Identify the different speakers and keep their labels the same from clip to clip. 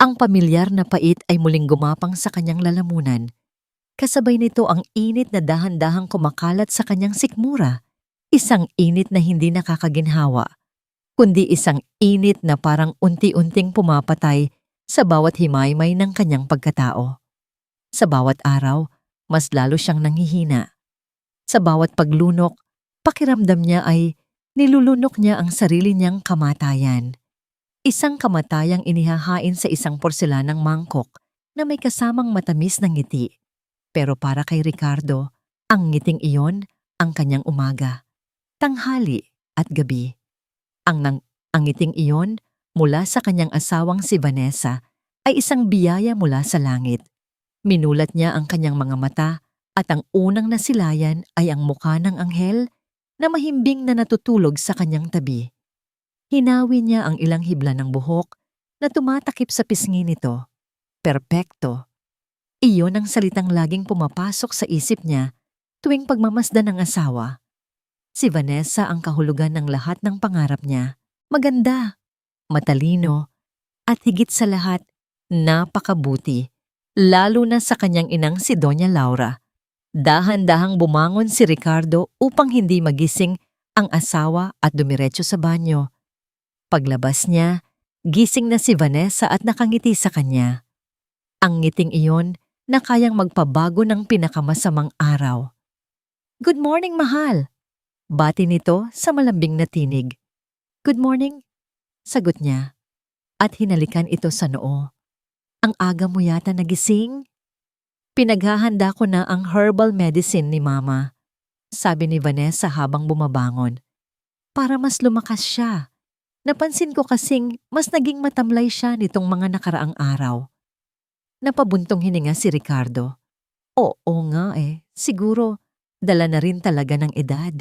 Speaker 1: Ang pamilyar na pait ay muling gumapang sa kanyang lalamunan. Kasabay nito ang init na dahan-dahang kumakalat sa kanyang sikmura. Isang init na hindi nakakaginhawa, kundi isang init na parang unti-unting pumapatay sa bawat himaymay ng kanyang pagkatao. Sa bawat araw, mas lalo siyang nanghihina. Sa bawat paglunok, pakiramdam niya ay nilulunok niya ang sarili niyang kamatayan. Isang kamatayang inihahain sa isang porselanang mangkok na may kasamang matamis na ngiti. Pero para kay Ricardo, ang ngiting iyon ang kanyang umaga, tanghali at gabi. Ang ngiting iyon mula sa kanyang asawang si Vanessa ay isang biyaya mula sa langit. Minulat niya ang kanyang mga mata at ang unang nasilayan ay ang mukha ng anghel na mahimbing na natutulog sa kanyang tabi. Hinawi niya ang ilang hibla ng buhok na tumatakip sa pisngi nito. Perpekto. Iyon ang salitang laging pumapasok sa isip niya tuwing pagmamasdan ng asawa. Si Vanessa ang kahulugan ng lahat ng pangarap niya. Maganda, matalino, at higit sa lahat, napakabuti. Lalo na sa kanyang inang si Doña Laura. Dahan-dahang bumangon si Ricardo upang hindi magising ang asawa at dumiretso sa banyo. Paglabas niya, gising na si Vanessa at nakangiti sa kanya. Ang ngiting iyon na kayang magpabago ng pinakamasamang araw. "Good morning, mahal!" Bati nito sa malambing na tinig. "Good morning," sagot niya, at hinalikan ito sa noo. "Ang aga mo yata nagising?" "Pinaghahanda ko na ang herbal medicine ni Mama," sabi ni Vanessa habang bumabangon. "Para mas lumakas siya. Napansin ko kasing mas naging matamlay siya nitong mga nakaraang araw." Napabuntong hininga si Ricardo. Oo nga siguro dala na rin talaga ng edad.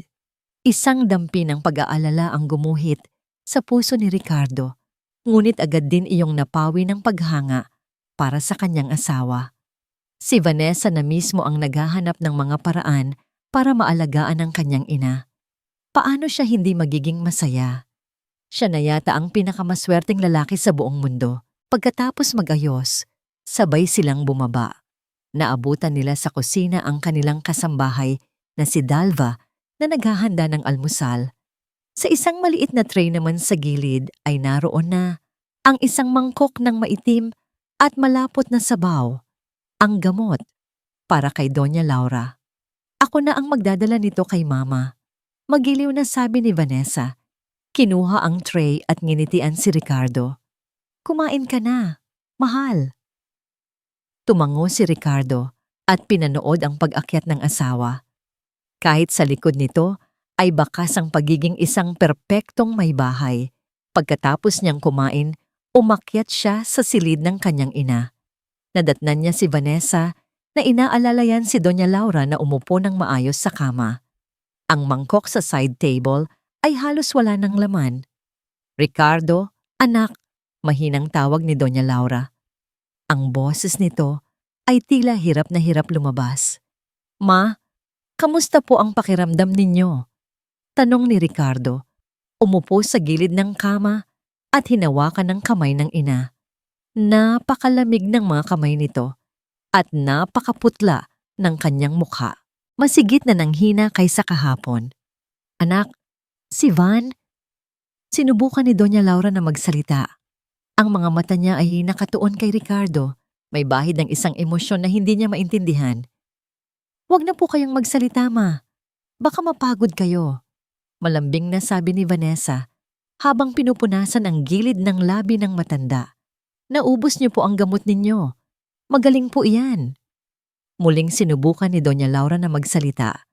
Speaker 1: Isang dampi ng pag-aalala ang gumuhit sa puso ni Ricardo, ngunit agad din iyong napawi ng paghanga para sa kanyang asawa. Si Vanessa na mismo ang naghahanap ng mga paraan para maalagaan ang kanyang ina. Paano siya hindi magiging masaya? Siya na yata ang pinakamaswerteng lalaki sa buong mundo. Pagkatapos mag-ayos, sabay silang bumaba. Naabutan nila sa kusina ang kanilang kasambahay na si Dalva na naghahanda ng almusal. Sa isang maliit na tray naman sa gilid ay naroon na ang isang mangkok ng maitim at malapot na sabaw, ang gamot, para kay Doña Laura. "Ako na ang magdadala nito kay Mama," magiliw na sabi ni Vanessa. Kinuha ang tray at nginitian si Ricardo. "Kumain ka na, mahal." Tumango si Ricardo at pinanood ang pag-akyat ng asawa. Kahit sa likod nito ay bakas ang pagiging isang perpektong may bahay. Pagkatapos niyang kumain, umakyat siya sa silid ng kanyang ina. Nadatnan niya si Vanessa na inaalalayan si Doña Laura na umupo ng maayos sa kama. Ang mangkok sa side table ay halos wala ng laman. "Ricardo, anak," mahinang tawag ni Doña Laura. Ang boses nito ay tila hirap na hirap lumabas. "Ma, kamusta po ang pakiramdam ninyo?" tanong ni Ricardo. Umupo sa gilid ng kama at hinawakan ng kamay ng ina. Napakalamig ng mga kamay nito at napakaputla ng kanyang mukha. Masigit na nanghina kaysa kahapon. "Anak, si Van?" Sinubukan ni Doña Laura na magsalita. Ang mga mata niya ay nakatuon kay Ricardo. May bahid ng isang emosyon na hindi niya maintindihan. "Huwag na po kayong magsalita, Ma. Baka mapagod kayo," malambing na sabi ni Vanessa habang pinupunasan ang gilid ng labi ng matanda. "Naubos niyo po ang gamot ninyo. Magaling po iyan." Muling sinubukan ni Doña Laura na magsalita.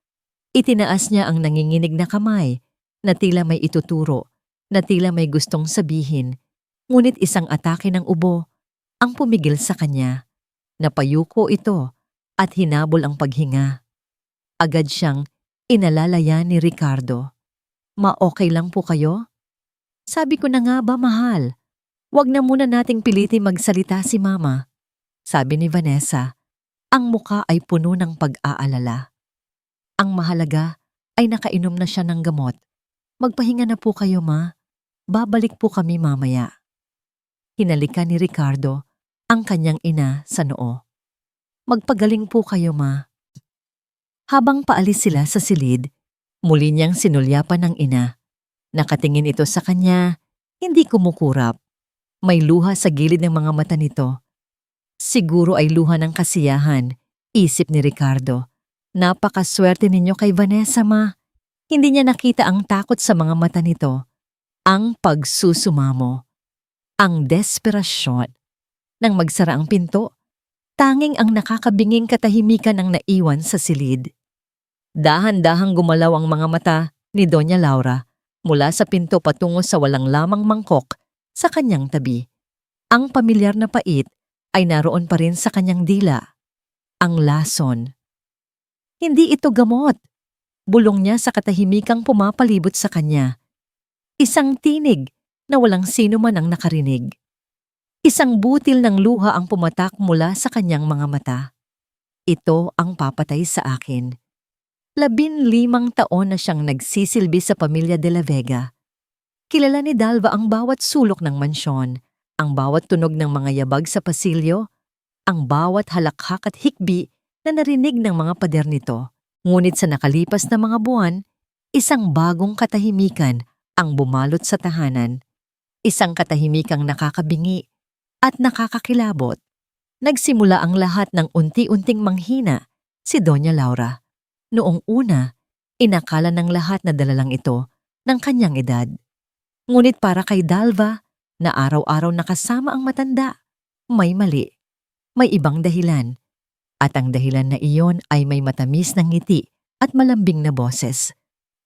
Speaker 1: Itinaas niya ang nanginginig na kamay na tila may ituturo, na tila may gustong sabihin, ngunit isang atake ng ubo ang pumigil sa kanya. Napayuko ito at hinabol ang paghinga. Agad siyang inalalaya ni Ricardo. "Ma-okay lang po kayo?" "Sabi ko na nga ba, mahal? Huwag na muna nating piliti magsalita si Mama," sabi ni Vanessa. Ang muka ay puno ng pag-aalala. "Ang mahalaga ay nakainom na siya ng gamot. Magpahinga na po kayo, Ma. Babalik po kami mamaya." Hinalikan ni Ricardo ang kanyang ina sa noo. Magpagaling po kayo, ma. Habang paalis sila sa silid, muli niyang sinulyapan ng ina. Nakatingin ito sa kanya, hindi kumukurap. May luha sa gilid ng mga mata nito. Siguro ay luha ng kasiyahan, isip ni Ricardo. Napakaswerte ninyo kay Vanessa, ma. Hindi niya nakita ang takot sa mga mata nito, ang pagsusumamo, ang desperasyon. Nang magsara ang pinto, tanging ang nakakabinging katahimikan ang naiwan sa silid. Dahan-dahang gumalaw ang mga mata ni Doña Laura mula sa pinto patungo sa walang lamang mangkok sa kanyang tabi. Ang pamilyar na pait ay naroon pa rin sa kanyang dila. Ang lason. Hindi ito gamot. Bulong niya sa katahimikang pumapalibot sa kanya. Isang tinig na walang sino man ang nakarinig. Isang butil ng luha ang pumatak mula sa kanyang mga mata. Ito ang papatay sa akin. 15 taon na siyang nagsisilbi sa pamilya de la Vega. Kilala ni Dalva ang bawat sulok ng mansyon, ang bawat tunog ng mga yabag sa pasilyo, ang bawat halakhak at hikbi na narinig ng mga pader nito. Ngunit sa nakalipas na mga buwan, isang bagong katahimikan ang bumalot sa tahanan. Isang katahimikang nakakabingi at nakakakilabot. Nagsimula ang lahat ng unti-unting manghina si Doña Laura. Noong una, inakala ng lahat na dala lang ito ng kanyang edad. Ngunit para kay Dalva, na araw-araw nakasama ang matanda, may mali. May ibang dahilan. At ang dahilan na iyon ay may matamis na ngiti at malambing na boses.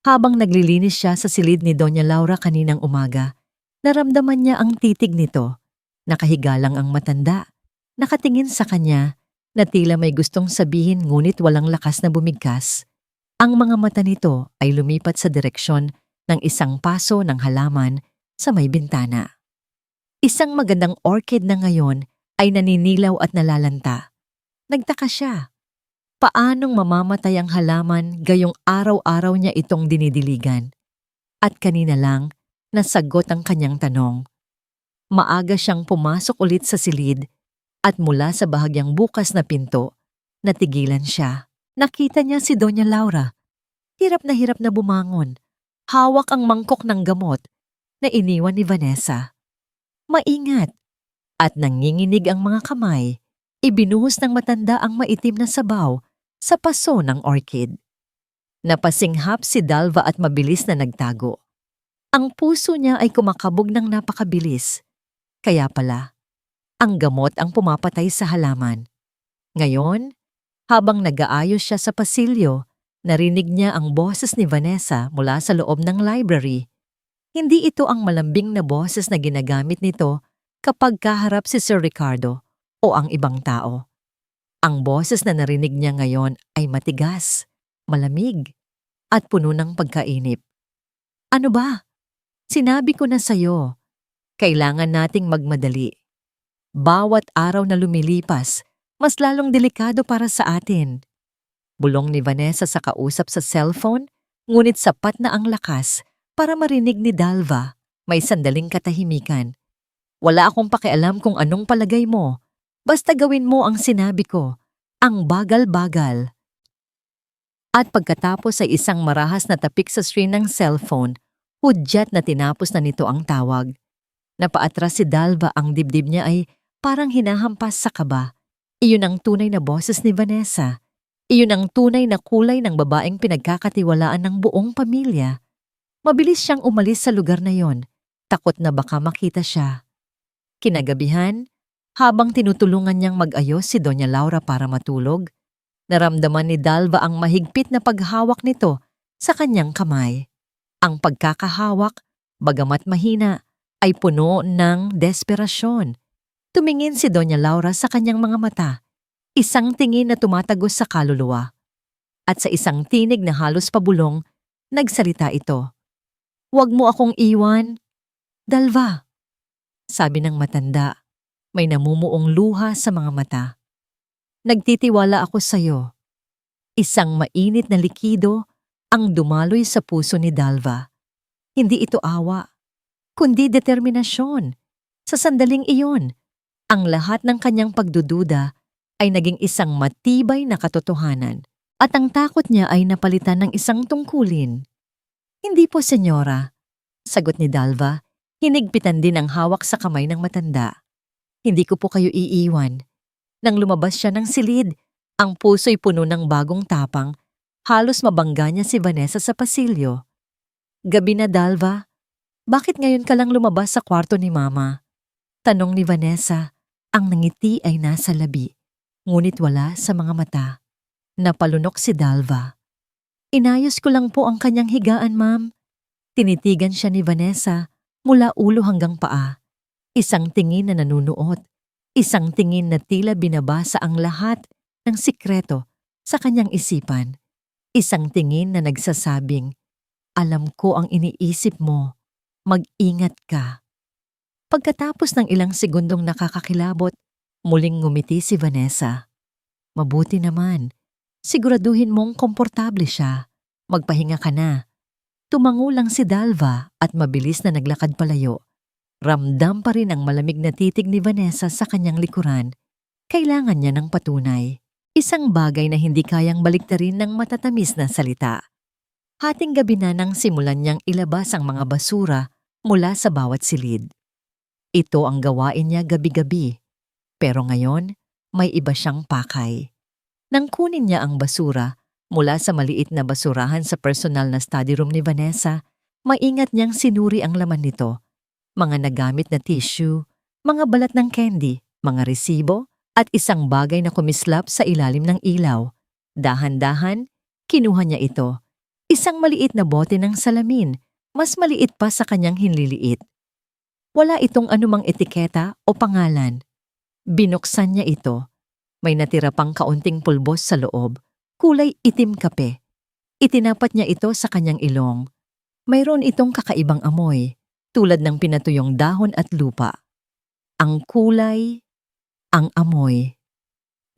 Speaker 1: Habang naglilinis siya sa silid ni Doña Laura kaninang umaga, naramdaman niya ang titig nito. Nakahiga lang ang matanda, nakatingin sa kanya na tila may gustong sabihin ngunit walang lakas na bumigkas. Ang mga mata nito ay lumipat sa direksyon ng isang paso ng halaman sa may bintana. Isang magandang orchid na ngayon ay naninilaw at nalalanta. Nagtaka siya. Paanong mamamatay ang halaman gayong araw-araw niya itong dinidiligan? At kanina lang, nasagot ang kanyang tanong. Maaga siyang pumasok ulit sa silid at mula sa bahagyang bukas na pinto, natigilan siya. Nakita niya si Doña Laura. Hirap na bumangon. Hawak ang mangkok ng gamot na iniwan ni Vanessa. Maingat at nanginginig ang mga kamay. Ibinuhos ng matanda ang maitim na sabaw sa paso ng orchid. Napasinghap si Dalva at mabilis na nagtago. Ang puso niya ay kumakabog ng napakabilis. Kaya pala, ang gamot ang pumapatay sa halaman. Ngayon, habang nag-aayos siya sa pasilyo, narinig niya ang boses ni Vanessa mula sa loob ng library. Hindi ito ang malambing na boses na ginagamit nito kapag kaharap si Sir Ricardo o ang ibang tao. Ang boses na narinig niya ngayon ay matigas, malamig, at puno ng pagkainip. Ano ba? Sinabi ko na sa'yo. Kailangan nating magmadali. Bawat araw na lumilipas, mas lalong delikado para sa atin. Bulong ni Vanessa sa kausap sa cellphone, ngunit sapat na ang lakas para marinig ni Dalva. May sandaling katahimikan. Wala akong pakialam kung anong palagay mo. Basta gawin mo ang sinabi ko. Ang bagal-bagal. At pagkatapos ay isang marahas na tapik sa screen ng cellphone, hudyat na tinapos na nito ang tawag. Napaatras si Dalva, ang dibdib niya ay parang hinahampas sa kaba. Iyon ang tunay na boses ni Vanessa. Iyon ang tunay na kulay ng babaeng pinagkakatiwalaan ng buong pamilya. Mabilis siyang umalis sa lugar na yon, takot na baka makita siya. Kinagabihan, habang tinutulungan niyang mag-ayos si Doña Laura para matulog, naramdaman ni Dalva ang mahigpit na paghawak nito sa kanyang kamay. Ang pagkakahawak, bagamat mahina, ay puno ng desperasyon. Tumingin si Doña Laura sa kanyang mga mata, isang tingin na tumatagos sa kaluluwa. At sa isang tinig na halos pabulong, nagsalita ito. "Huwag mo akong iwan, Dalva," sabi ng matanda. May namumuong luha sa mga mata. "Nagtitiwala ako sa'yo." Isang mainit na likido ang dumaloy sa puso ni Dalva. Hindi ito awa, kundi determinasyon. Sa sandaling iyon, Ang lahat ng kanyang pagdududa ay naging isang matibay na katotohanan at ang takot niya ay napalitan ng isang tungkulin. Hindi po, senyora, sagot ni Dalva, hinigpitan din ang hawak sa kamay ng matanda. Hindi ko po kayo iiwan. Nang lumabas siya ng silid, ang puso'y puno ng bagong tapang, halos mabangga niya si Vanessa sa pasilyo. Gabi na, Dalva. Bakit ngayon ka lang lumabas sa kwarto ni Mama? Tanong ni Vanessa. Ang nangiti ay nasa labi, ngunit wala sa mga mata. Napalunok si Dalva. Inayos ko lang po ang kanyang higaan, Ma'am. Tinitigan siya ni Vanessa mula ulo hanggang paa. Isang tingin na nanunuot. Isang tingin na tila binabasa ang lahat ng sikreto sa kanyang isipan. Isang tingin na nagsasabing, alam ko ang iniisip mo. Mag-ingat ka. Pagkatapos ng ilang segundong nakakakilabot, muling ngumiti si Vanessa. Mabuti naman. Siguraduhin mong komportable siya. Magpahinga ka na. Tumango lang si Dalva at mabilis na naglakad palayo. Ramdam pa rin ang malamig na titig ni Vanessa sa kanyang likuran. Kailangan niya ng patunay. Isang bagay na hindi kayang baliktarin ng matatamis na salita. Hating gabi na nang simulan niyang ilabas ang mga basura mula sa bawat silid. Ito ang gawain niya gabi-gabi. Pero ngayon, may iba siyang pakay. Nang kunin niya ang basura mula sa maliit na basurahan sa personal na study room ni Vanessa, maingat niyang sinuri ang laman nito. Mga nagamit na tissue, mga balat ng candy, mga resibo, at isang bagay na kumislap sa ilalim ng ilaw. Dahan-dahan, kinuha niya ito. Isang maliit na bote ng salamin, mas maliit pa sa kanyang hinliliit. Wala itong anumang etiketa o pangalan. Binuksan niya ito. May natira pang kaunting pulbos sa loob, kulay itim kape. Itinapat niya ito sa kanyang ilong. Mayroon itong kakaibang amoy, tulad ng pinatuyong dahon at lupa. Ang kulay, ang amoy.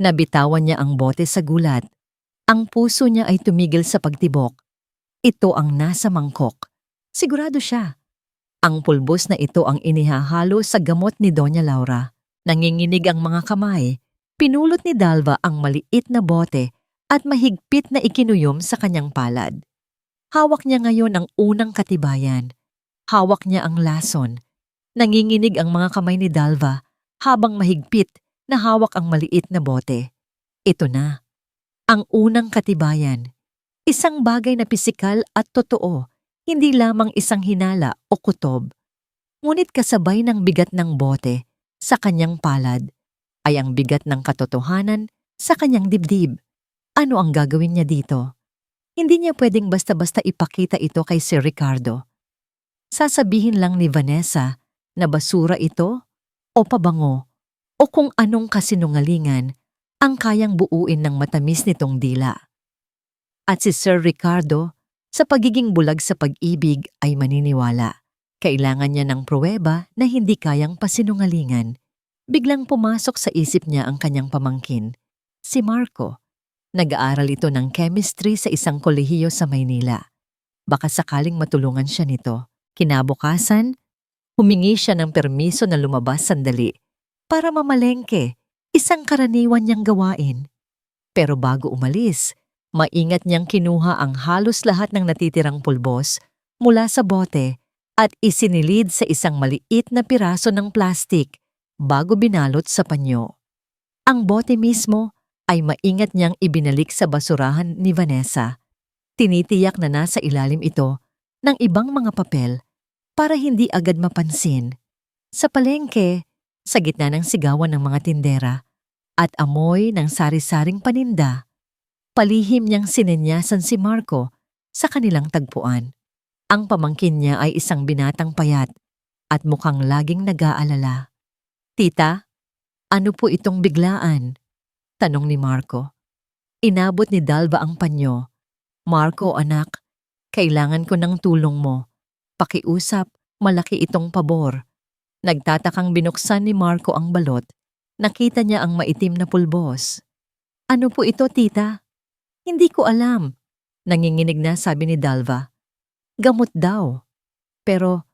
Speaker 1: Nabitawan niya ang bote sa gulat. Ang puso niya ay tumigil sa pagtibok. Ito ang nasa mangkok. Sigurado siya. Ang pulbos na ito ang inihahalo sa gamot ni Doña Laura. Nanginginig ang mga kamay. Pinulot ni Dalva ang maliit na bote at mahigpit na ikinuyom sa kanyang palad. Hawak niya ngayon ang unang katibayan. Hawak niya ang lason. Nanginginig ang mga kamay ni Dalva habang mahigpit na hawak ang maliit na bote. Ito na. Ang unang katibayan. Isang bagay na pisikal at totoo. Hindi lamang isang hinala o kutob. Ngunit kasabay ng bigat ng bote sa kanyang palad ay ang bigat ng katotohanan sa kanyang dibdib. Ano ang gagawin niya dito? Hindi niya pwedeng basta-basta ipakita ito kay Sir Ricardo. Sasabihin lang ni Vanessa na basura ito o pabango o kung anong kasinungalingan ang kayang buuin ng matamis nitong dila. At si Sir Ricardo, sa pagiging bulag sa pag-ibig ay maniniwala. Kailangan niya ng pruweba na hindi kayang pasinungalingan. Biglang pumasok sa isip niya ang kanyang pamangkin, si Marco. Nag-aaral ito ng chemistry sa isang kolehiyo sa Maynila. Baka sakaling matulungan siya nito. Kinabukasan, humingi siya ng permiso na lumabas sandali para mamalengke, isang karaniwan niyang gawain. Pero bago umalis, maingat niyang kinuha ang halos lahat ng natitirang pulbos mula sa bote at isinilid sa isang maliit na piraso ng plastik bago binalot sa panyo. Ang bote mismo ay maingat niyang ibinalik sa basurahan ni Vanessa. Tinitiyak na nasa ilalim ito ng ibang mga papel para hindi agad mapansin. Sa palengke, sa gitna ng sigawan ng mga tindera at amoy ng sari-saring paninda, palihim niyang sinenyasan si Marco sa kanilang tagpuan. Ang pamangkin niya ay isang binatang payat at mukhang laging nag-aalala. Tita, ano po itong biglaan? Tanong ni Marco. Inabot ni Dalva ang panyo. Marco, anak, kailangan ko ng tulong mo. Pakiusap, malaki itong pabor. Nagtatakang binuksan ni Marco ang balot. Nakita niya ang maitim na pulbos. Ano po ito, tita? Hindi ko alam. Nanginginig na sabi ni Dalva. Gamot daw. Pero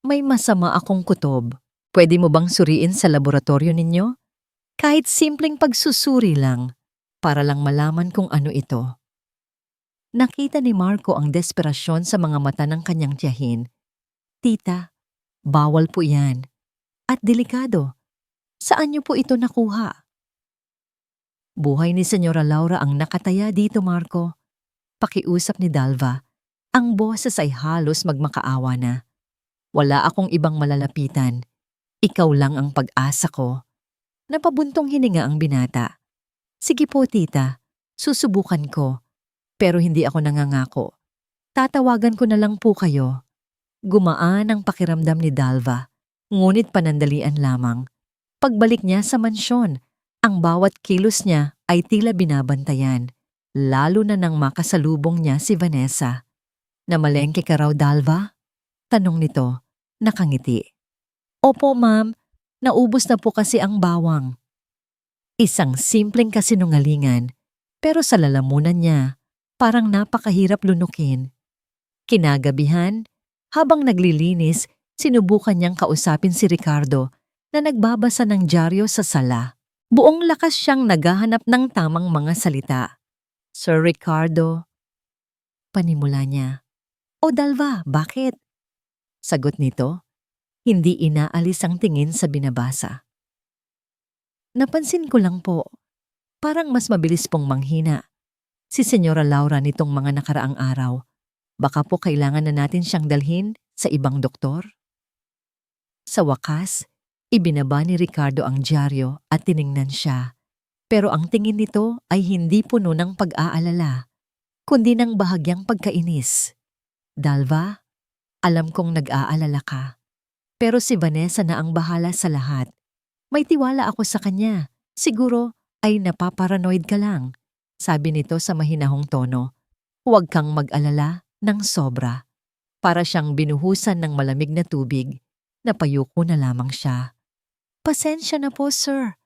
Speaker 1: may masama akong kutob. Pwede mo bang suriin sa laboratorio ninyo? Kahit simpleng pagsusuri lang, para lang malaman kung ano ito. Nakita ni Marco ang desperasyon sa mga mata ng kanyang tiyahin. Tita, bawal po yan. At delikado. Saan niyo po ito nakuha? Buhay ni Senyora Laura ang nakataya dito, Marco. Pakiusap ni Dalva. Ang boses ay halos magmakaawa na. Wala akong ibang malalapitan. Ikaw lang ang pag-asa ko. Napabuntong hininga ang binata. Sige po, tita. Susubukan ko. Pero hindi ako nangangako. Tatawagan ko na lang po kayo. Gumaan ang pakiramdam ni Dalva. Ngunit panandalian lamang. Pagbalik niya sa mansyon, ang bawat kilos niya ay tila binabantayan. Lalo na nang makasalubong niya si Vanessa. Namalengke ka raw, Dalva? Tanong nito, nakangiti. Opo, ma'am. Naubos na po kasi ang bawang. Isang simpleng kasinungalingan, pero sa lalamunan niya, parang napakahirap lunukin. Kinagabihan, habang naglilinis, sinubukan niyang kausapin si Ricardo na nagbabasa ng dyaryo sa sala. Buong lakas siyang naghahanap ng tamang mga salita. Sir Ricardo, panimula niya. O Dalva, bakit? Sagot nito, hindi inaalis ang tingin sa binabasa. Napansin ko lang po, parang mas mabilis pong manghina. Si Senyora Laura nitong mga nakaraang araw, baka po kailangan na natin siyang dalhin sa ibang doktor? Sa wakas, ibinaba ni Ricardo ang dyaryo at tiningnan siya. Pero ang tingin nito ay hindi puno ng pag-aalala, kundi ng bahagyang pagkainis. Dalva, alam kong nag-aalala ka. Pero si Vanessa na ang bahala sa lahat. May tiwala ako sa kanya. Siguro ay napaparanoid ka lang. Sabi nito sa mahinahong tono. Huwag kang mag-alala ng sobra. Para siyang binuhusan ng malamig na tubig. Napayuko na lamang siya. Pasensya na po, sir.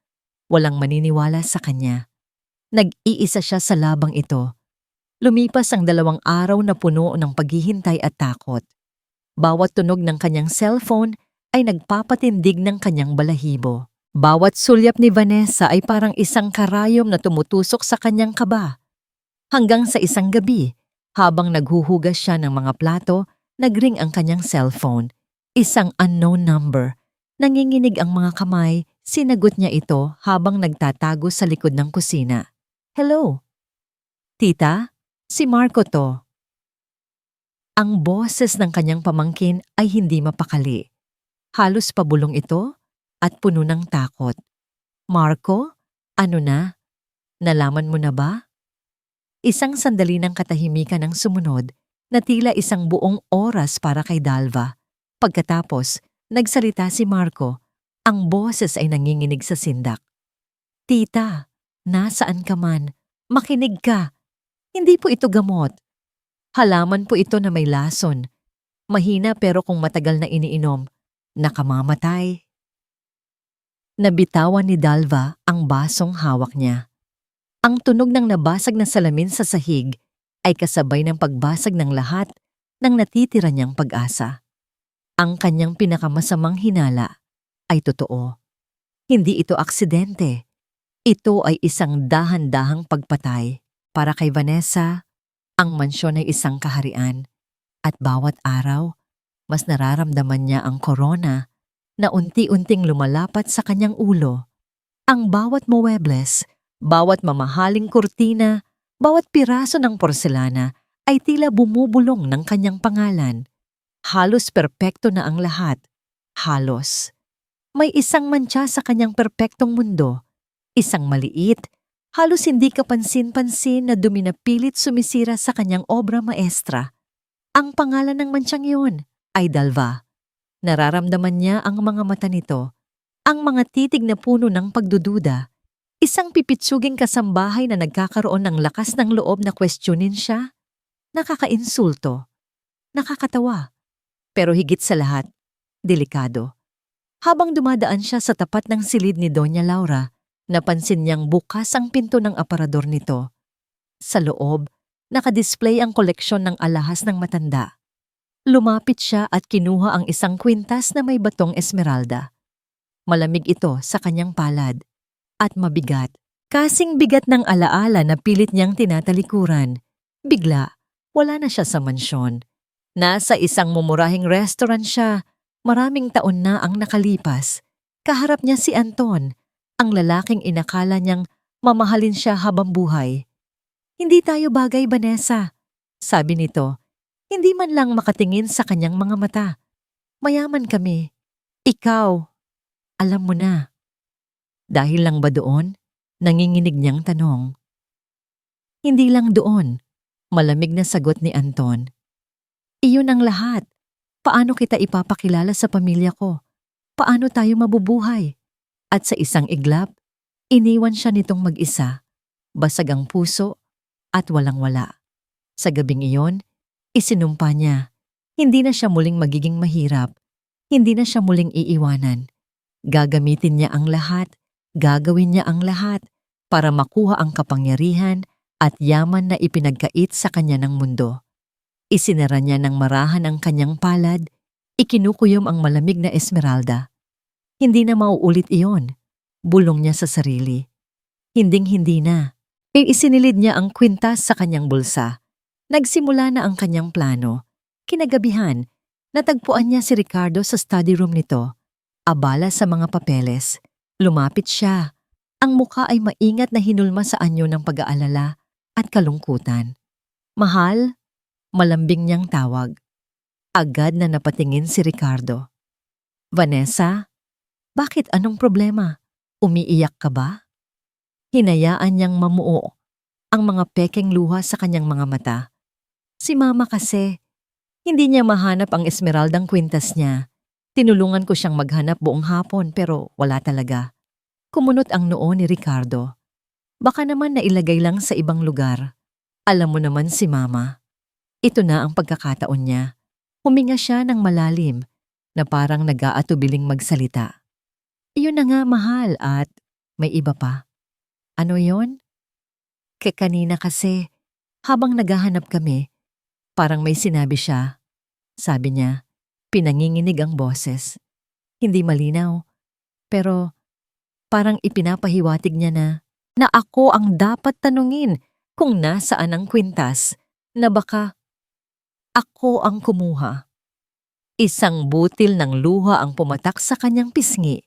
Speaker 1: Walang maniniwala sa kanya. Nag-iisa siya sa labang ito. Lumipas ang 2 araw na puno ng paghihintay at takot. Bawat tunog ng kanyang cellphone ay nagpapatindig ng kanyang balahibo. Bawat sulyap ni Vanessa ay parang isang karayom na tumutusok sa kanyang kaba. Hanggang sa isang gabi, habang naghuhugas siya ng mga plato, nagring ang kanyang cellphone. Isang unknown number. Nanginginig ang mga kamay, sinagot niya ito habang nagtatago sa likod ng kusina. Hello? Tita, si Marco to. Ang boses ng kanyang pamangkin ay hindi mapakali. Halos pabulong ito at puno ng takot. Marco, ano na? Nalaman mo na ba? Isang sandali ng katahimikan ang sumunod na tila isang buong oras para kay Dalva. Pagkatapos, nagsalita si Marco. Ang boses ay nanginginig sa sindak. Tita, nasaan ka man? Makinig ka. Hindi po ito gamot. Halaman po ito na may lason. Mahina pero kung matagal na iniinom, nakamamatay. Nabitawan ni Dalva ang basong hawak niya. Ang tunog ng nabasag na salamin sa sahig ay kasabay ng pagbasag ng lahat ng natitira niyang pag-asa. Ang kanyang pinakamasamang hinala ay totoo. Hindi ito aksidente. Ito ay isang dahan-dahang pagpatay. Para kay Vanessa, ang mansyon ay isang kaharian. At bawat araw, mas nararamdaman niya ang korona na unti-unting lumalapat sa kanyang ulo. Ang bawat muebles, bawat mamahaling kurtina, bawat piraso ng porselana ay tila bumubulong ng kanyang pangalan. Halos perpekto na ang lahat. Halos. May isang mantsa sa kanyang perpektong mundo. Isang maliit, halos hindi kapansin-pansin na dumi na pilit sumisira sa kanyang obra maestra. Ang pangalan ng mantsang iyon ay Dalva. Nararamdaman niya ang mga mata nito, ang mga titig na puno ng pagdududa. Isang pipitsuging kasambahay na nagkakaroon ng lakas ng loob na kwestiyonin siya. Nakakainsulto. Nakakatawa. Pero higit sa lahat, delikado. Habang dumadaan siya sa tapat ng silid ni Doña Laura, napansin niyang bukas ang pinto ng aparador nito. Sa loob, nakadisplay ang koleksyon ng alahas ng matanda. Lumapit siya at kinuha ang isang kwintas na may batong esmeralda. Malamig ito sa kanyang palad at mabigat. Kasing bigat ng alaala na pilit niyang tinatalikuran. Bigla, wala na siya sa mansyon. Nasa isang mumurahing restaurant siya. Maraming taon na ang nakalipas. Kaharap niya si Anton, ang lalaking inakala niyang mamahalin siya habang buhay. "Hindi tayo bagay, Vanessa," sabi nito. Hindi man lang makatingin sa kanyang mga mata. "Mayaman kami. Ikaw, alam mo na." Dahil lang ba doon? Nanginginig niyang tanong. Hindi lang doon. Malamig na sagot ni Anton. "Iyon ang lahat. Paano kita ipapakilala sa pamilya ko? Paano tayo mabubuhay?" At sa isang iglap, iniwan siya nitong mag-isa, basag ang puso at walang-wala. Sa gabing iyon, isinumpa niya, hindi na siya muling magiging mahirap, hindi na siya muling iiwanan. Gagamitin niya ang lahat, gagawin niya ang lahat para makuha ang kapangyarihan at yaman na ipinagkait sa kanya ng mundo. Isinara niya ng marahan ang kanyang palad, ikinukuyom ang malamig na esmeralda. Hindi na mauulit iyon, bulong niya sa sarili. Hinding-hindi na. Isinilid niya ang kwintas sa kanyang bulsa. Nagsimula na ang kanyang plano. Kinagabihan, natagpuan niya si Ricardo sa study room nito. Abala sa mga papeles. Lumapit siya. Ang muka ay maingat na hinulma sa anyo ng pag-aalala at kalungkutan. "Mahal?" Malambing niyang tawag. Agad na napatingin si Ricardo. "Vanessa? Bakit, anong problema? Umiiyak ka ba?" Hinayaan niyang mamuo ang mga pekeng luha sa kanyang mga mata. "Si Mama kasi, hindi niya mahanap ang esmeraldang kwintas niya. Tinulungan ko siyang maghanap buong hapon pero wala talaga." Kumunot ang noo ni Ricardo. Baka naman nailagay lang sa ibang lugar. Alam mo naman si Mama. Ito na ang pagkakataon niya. Huminga siya ng malalim na parang nag-aatubiling magsalita. "Iyon na nga, mahal, at may iba pa." "Ano yon?" Kanina kasi, habang naghahanap kami, parang may sinabi siya." Sabi niya, pinanginginig ang boses. Hindi malinaw, pero parang ipinapahiwatig niya na ako ang dapat tanungin kung nasaan ang kwintas, na baka ako ang kumuha. Isang butil ng luha ang pumatak sa kanyang pisngi.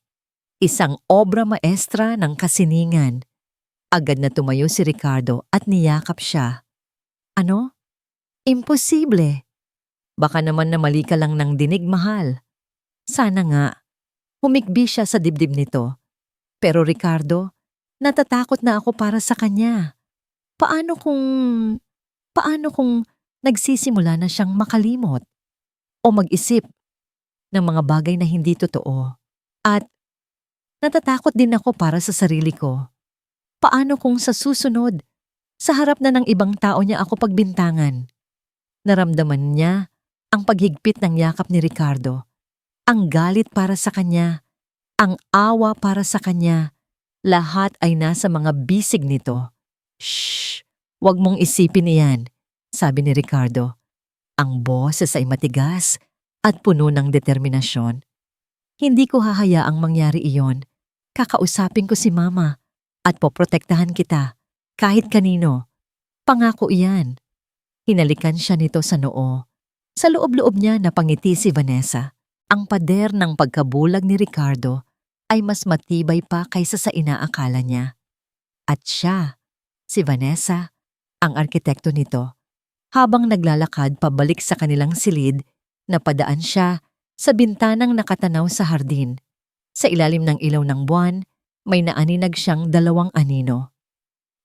Speaker 1: Isang obra maestra ng kasiningan. Agad na tumayo si Ricardo at niyakap siya. "Ano? Imposible. Baka naman na mali ka lang ng dinig, mahal." "Sana nga." Humikbi siya sa dibdib nito. "Pero Ricardo, natatakot na ako para sa kanya. Paano kung nagsisimula na siyang makalimot o mag-isip ng mga bagay na hindi totoo? At natatakot din ako para sa sarili ko. Paano kung sa susunod, sa harap na ng ibang tao niya ako pagbintangan?" Naramdaman niya ang paghigpit ng yakap ni Ricardo. Ang galit para sa kanya, ang awa para sa kanya, lahat ay nasa mga bisig nito. "Shh! Huwag mong isipin iyan," sabi ni Ricardo. Ang boses ay matigas at puno ng determinasyon. "Hindi ko hahayaang mangyari iyon. Kakausapin ko si Mama at poprotektahan kita, kahit kanino. Pangako iyan." Hinalikan siya nito sa noo. Sa loob-loob niya napangiti si Vanessa. Ang pader ng pagkabulag ni Ricardo ay mas matibay pa kaysa sa inaakala niya. At siya, si Vanessa, ang arkitekto nito. Habang naglalakad pabalik sa kanilang silid, napadaan siya sa bintanang nakatanaw sa hardin. Sa ilalim ng ilaw ng buwan, may naaninag siyang 2 anino.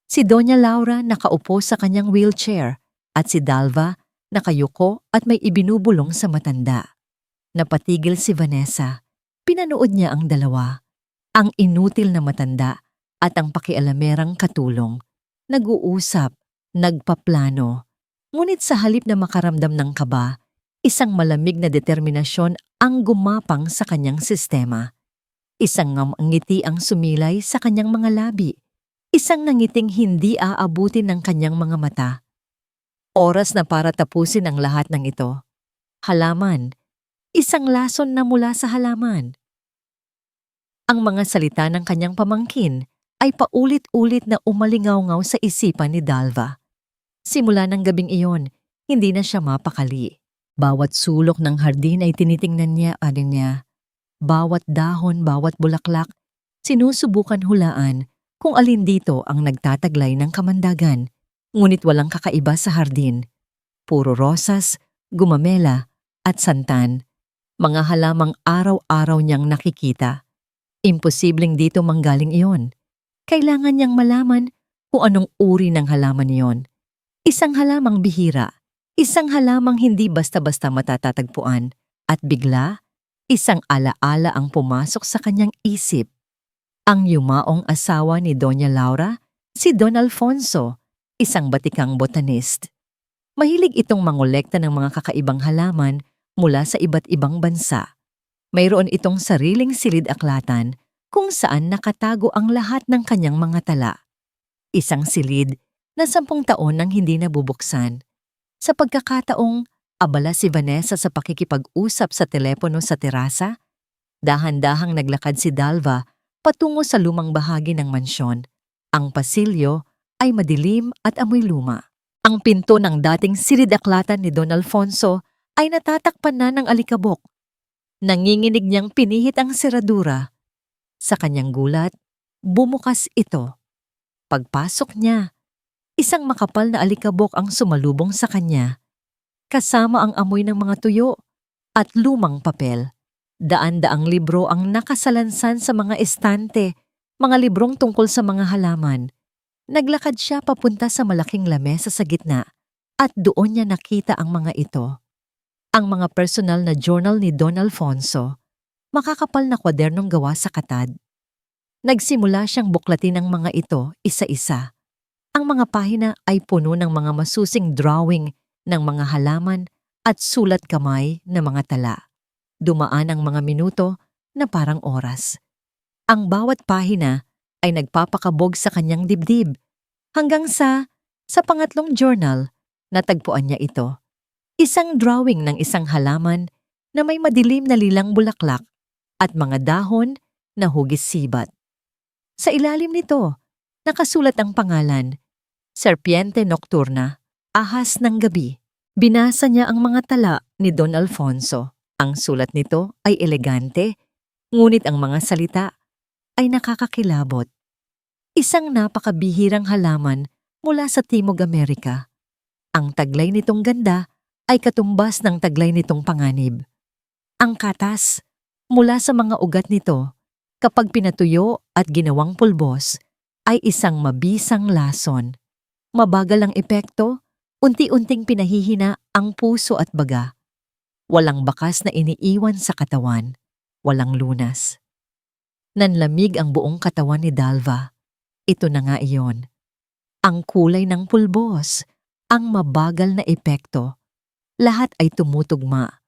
Speaker 1: Si Doña Laura nakaupo sa kanyang wheelchair at si Dalva nakayuko at may ibinubulong sa matanda. Napatigil si Vanessa. Pinanood niya ang dalawa. Ang inutil na matanda at ang pakialamerang katulong. Nag-uusap, nagpaplano. Ngunit sa halip na makaramdam ng kaba, isang malamig na determinasyon ang gumapang sa kanyang sistema. Isang ngiti ang sumilay sa kanyang mga labi. Isang nangiting hindi aabutin ng kanyang mga mata. Oras na para tapusin ang lahat ng ito. Halaman. Isang lason na mula sa halaman. Ang mga salita ng kanyang pamangkin ay paulit-ulit na umalingaw-ngaw sa isipan ni Dalva. Simula ng gabing iyon, hindi na siya mapakali. Bawat sulok ng hardin ay tinitingnan niya. Bawat dahon, bawat bulaklak, sinusubukan hulaan kung alin dito ang nagtataglay ng kamandagan. Ngunit walang kakaiba sa hardin. Puro rosas, gumamela, at santan. Mga halamang araw-araw niyang nakikita. Imposibleng dito manggaling iyon. Kailangan niyang malaman kung anong uri ng halaman iyon. Isang halamang bihira, isang halamang hindi basta-basta matatatagpuan, at bigla, isang alaala ang pumasok sa kanyang isip. Ang yumaong asawa ni Doña Laura, si Don Alfonso, isang batikang botanist. Mahilig itong mangolekta ng mga kakaibang halaman mula sa iba't ibang bansa. Mayroon itong sariling silid-aklatan kung saan nakatago ang lahat ng kanyang mga tala. Isang silid na 10 taon nang hindi nabubuksan. Sa pagkakataong abala si Vanessa sa pakikipag-usap sa telepono sa terasa, dahan-dahang naglakad si Dalva patungo sa lumang bahagi ng mansyon. Ang pasilyo ay madilim at amoy luma. Ang pinto ng dating silid-aklatan ni Don Alfonso ay natatakpan na ng alikabok. Nanginginig niyang pinihit ang seradura. Sa kanyang gulat, bumukas ito. Pagpasok niya, isang makapal na alikabok ang sumalubong sa kanya, kasama ang amoy ng mga tuyo at lumang papel. Daan-daang libro ang nakasalansan sa mga estante, mga librong tungkol sa mga halaman. Naglakad siya papunta sa malaking lamesa sa gitna at doon niya nakita ang mga ito. Ang mga personal na journal ni Don Alfonso, makakapal na kwadernong gawa sa katad. Nagsimula siyang buklatin ang mga ito isa-isa. Ang mga pahina ay puno ng mga masusing drawing ng mga halaman at sulat kamay na mga tala. Dumaan ang mga minuto na parang oras. Ang bawat pahina ay nagpapakabog sa kanyang dibdib. Hanggang sa pangatlong journal, natagpuan niya ito. Isang drawing ng isang halaman na may madilim na lilang bulaklak at mga dahon na hugis sibat. Sa ilalim nito, nakasulat ang pangalan, Serpiente Nocturna, ahas ng gabi. Binasa niya ang mga tala ni Don Alfonso. Ang sulat nito ay elegante, ngunit ang mga salita ay nakakakilabot. Isang napakabihirang halaman mula sa Timog Amerika. Ang taglay nitong ganda ay katumbas ng taglay nitong panganib. Ang katas mula sa mga ugat nito, kapag pinatuyo at ginawang pulbos, ay isang mabisang lason. Mabagal ang epekto, unti-unting pinahihina ang puso at baga. Walang bakas na iniiwan sa katawan, walang lunas. Nanlamig ang buong katawan ni Dalva. Ito na nga iyon. Ang kulay ng pulbos, ang mabagal na epekto. Lahat ay tumutugma.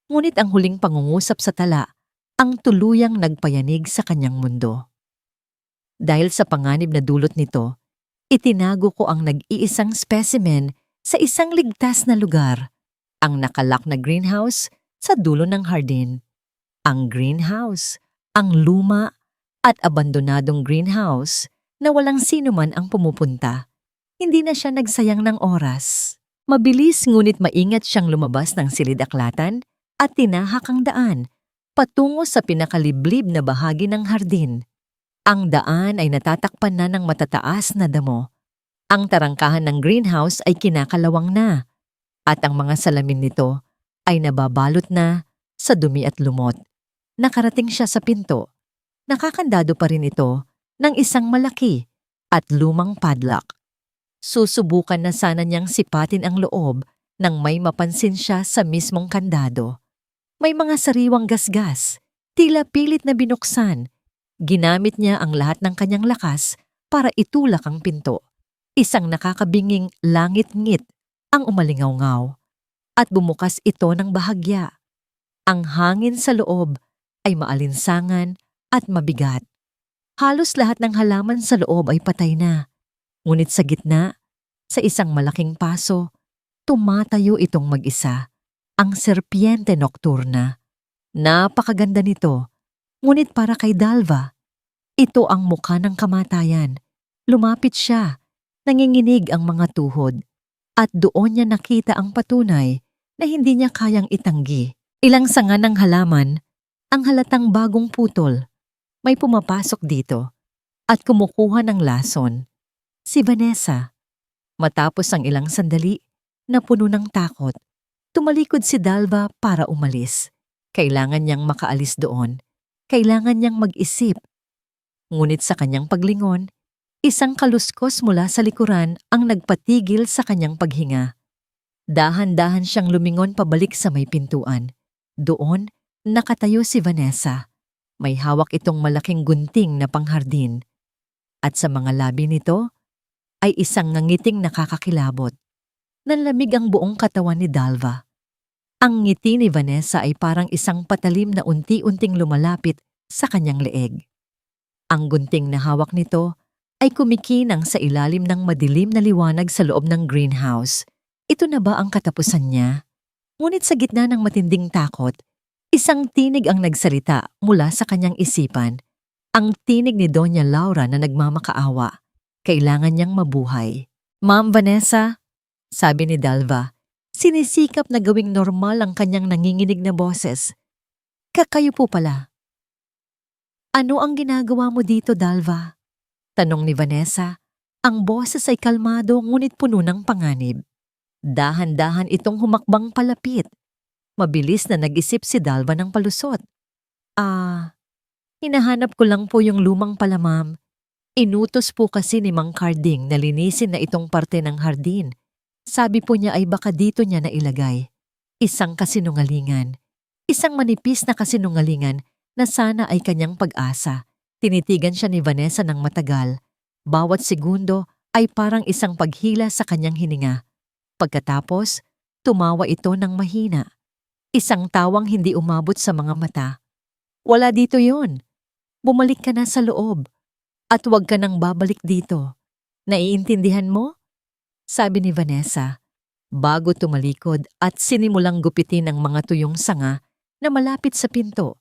Speaker 1: Ngunit ang huling pangungusap sa tala, ang tuluyang nagpayanig sa kanyang mundo. Dahil sa panganib na dulot nito, itinago ko ang nag-iisang specimen sa isang ligtas na lugar, ang nakalak na greenhouse sa dulo ng hardin. Ang greenhouse, ang luma at abandonadong greenhouse na walang sino man ang pumupunta. Hindi na siya nagsayang ng oras. Mabilis ngunit maingat siyang lumabas ng silid-aklatan at tinahak ang daan patungo sa pinakaliblib na bahagi ng hardin. Ang daan ay natatakpan na ng matataas na damo. Ang tarangkahan ng greenhouse ay kinakalawang na, at ang mga salamin nito ay nababalot na sa dumi at lumot. Nakarating siya sa pinto. Nakakandado pa rin ito ng isang malaki at lumang padlock. Susubukan na sana niyang sipatin ang loob nang may mapansin siya sa mismong kandado. May mga sariwang gasgas, tila pilit na binuksan. Ginamit niya ang lahat ng kanyang lakas para itulak ang pinto. Isang nakakabinging langit-ngit ang umalingaw-ngaw at bumukas ito ng bahagya. Ang hangin sa loob ay maalinsangan at mabigat. Halos lahat ng halaman sa loob ay patay na. Ngunit sa gitna, sa isang malaking paso, tumatayo itong mag-isa, ang Serpiente Nocturna. Napakaganda nito, Ngunit para kay Dalva, ito ang mukha ng kamatayan. Lumapit siya, nanginginig ang mga tuhod, at doon niya nakita ang patunay na hindi niya kayang itanggi. Ilang sanga ng halaman, ang halatang bagong putol. May pumapasok dito at kumukuha ng lason. Si Vanessa. Matapos ang ilang sandali na puno ng takot, tumalikod si Dalva para umalis. Kailangan niyang makaalis doon. Kailangan niyang mag-isip. Ngunit sa kanyang paglingon, isang kaluskos mula sa likuran ang nagpatigil sa kanyang paghinga. Dahan-dahan siyang lumingon pabalik sa may pintuan. Doon, nakatayo si Vanessa. May hawak itong malaking gunting na panghardin. At sa mga labi nito ay isang ngangiting nakakakilabot. Nanlamig ang buong katawan ni Dalva. Ang ngiti ni Vanessa ay parang isang patalim na unti-unting lumalapit sa kanyang leeg. Ang gunting na hawak nito ay kumikinang sa ilalim ng madilim na liwanag sa loob ng greenhouse. Ito na ba ang katapusan niya? Ngunit sa gitna ng matinding takot, isang tinig ang nagsalita mula sa kanyang isipan. Ang tinig ni Doña Laura na nagmamakaawa. Kailangan niyang mabuhay. Ma'am Vanessa, sabi ni Dalva, sinisikap na gawing normal ang kanyang nanginginig na boses. Kakayo po pala. Ano ang ginagawa mo dito, Dalva? Tanong ni Vanessa. Ang boses ay kalmado ngunit puno ng panganib. Dahan-dahan itong humakbang palapit. Mabilis na nag-isip si Dalva ng palusot. Hinahanap ko lang po yung lumang pala, ma'am. Inutos po kasi ni Mang Carding na linisin na itong parte ng hardin. Sabi po niya ay baka dito niya na ilagay. Isang kasinungalingan. Isang manipis na kasinungalingan na sana ay kanyang pag-asa. Tinitigan siya ni Vanessa ng matagal. Bawat segundo ay parang isang paghila sa kanyang hininga. Pagkatapos, tumawa ito ng mahina. Isang tawang hindi umabot sa mga mata. Wala dito yon. Bumalik ka na sa loob. At huwag ka nang babalik dito. Naiintindihan mo? Sabi ni Vanessa, bago tumalikod at sinimulang gupitin ang mga tuyong sanga na malapit sa pinto,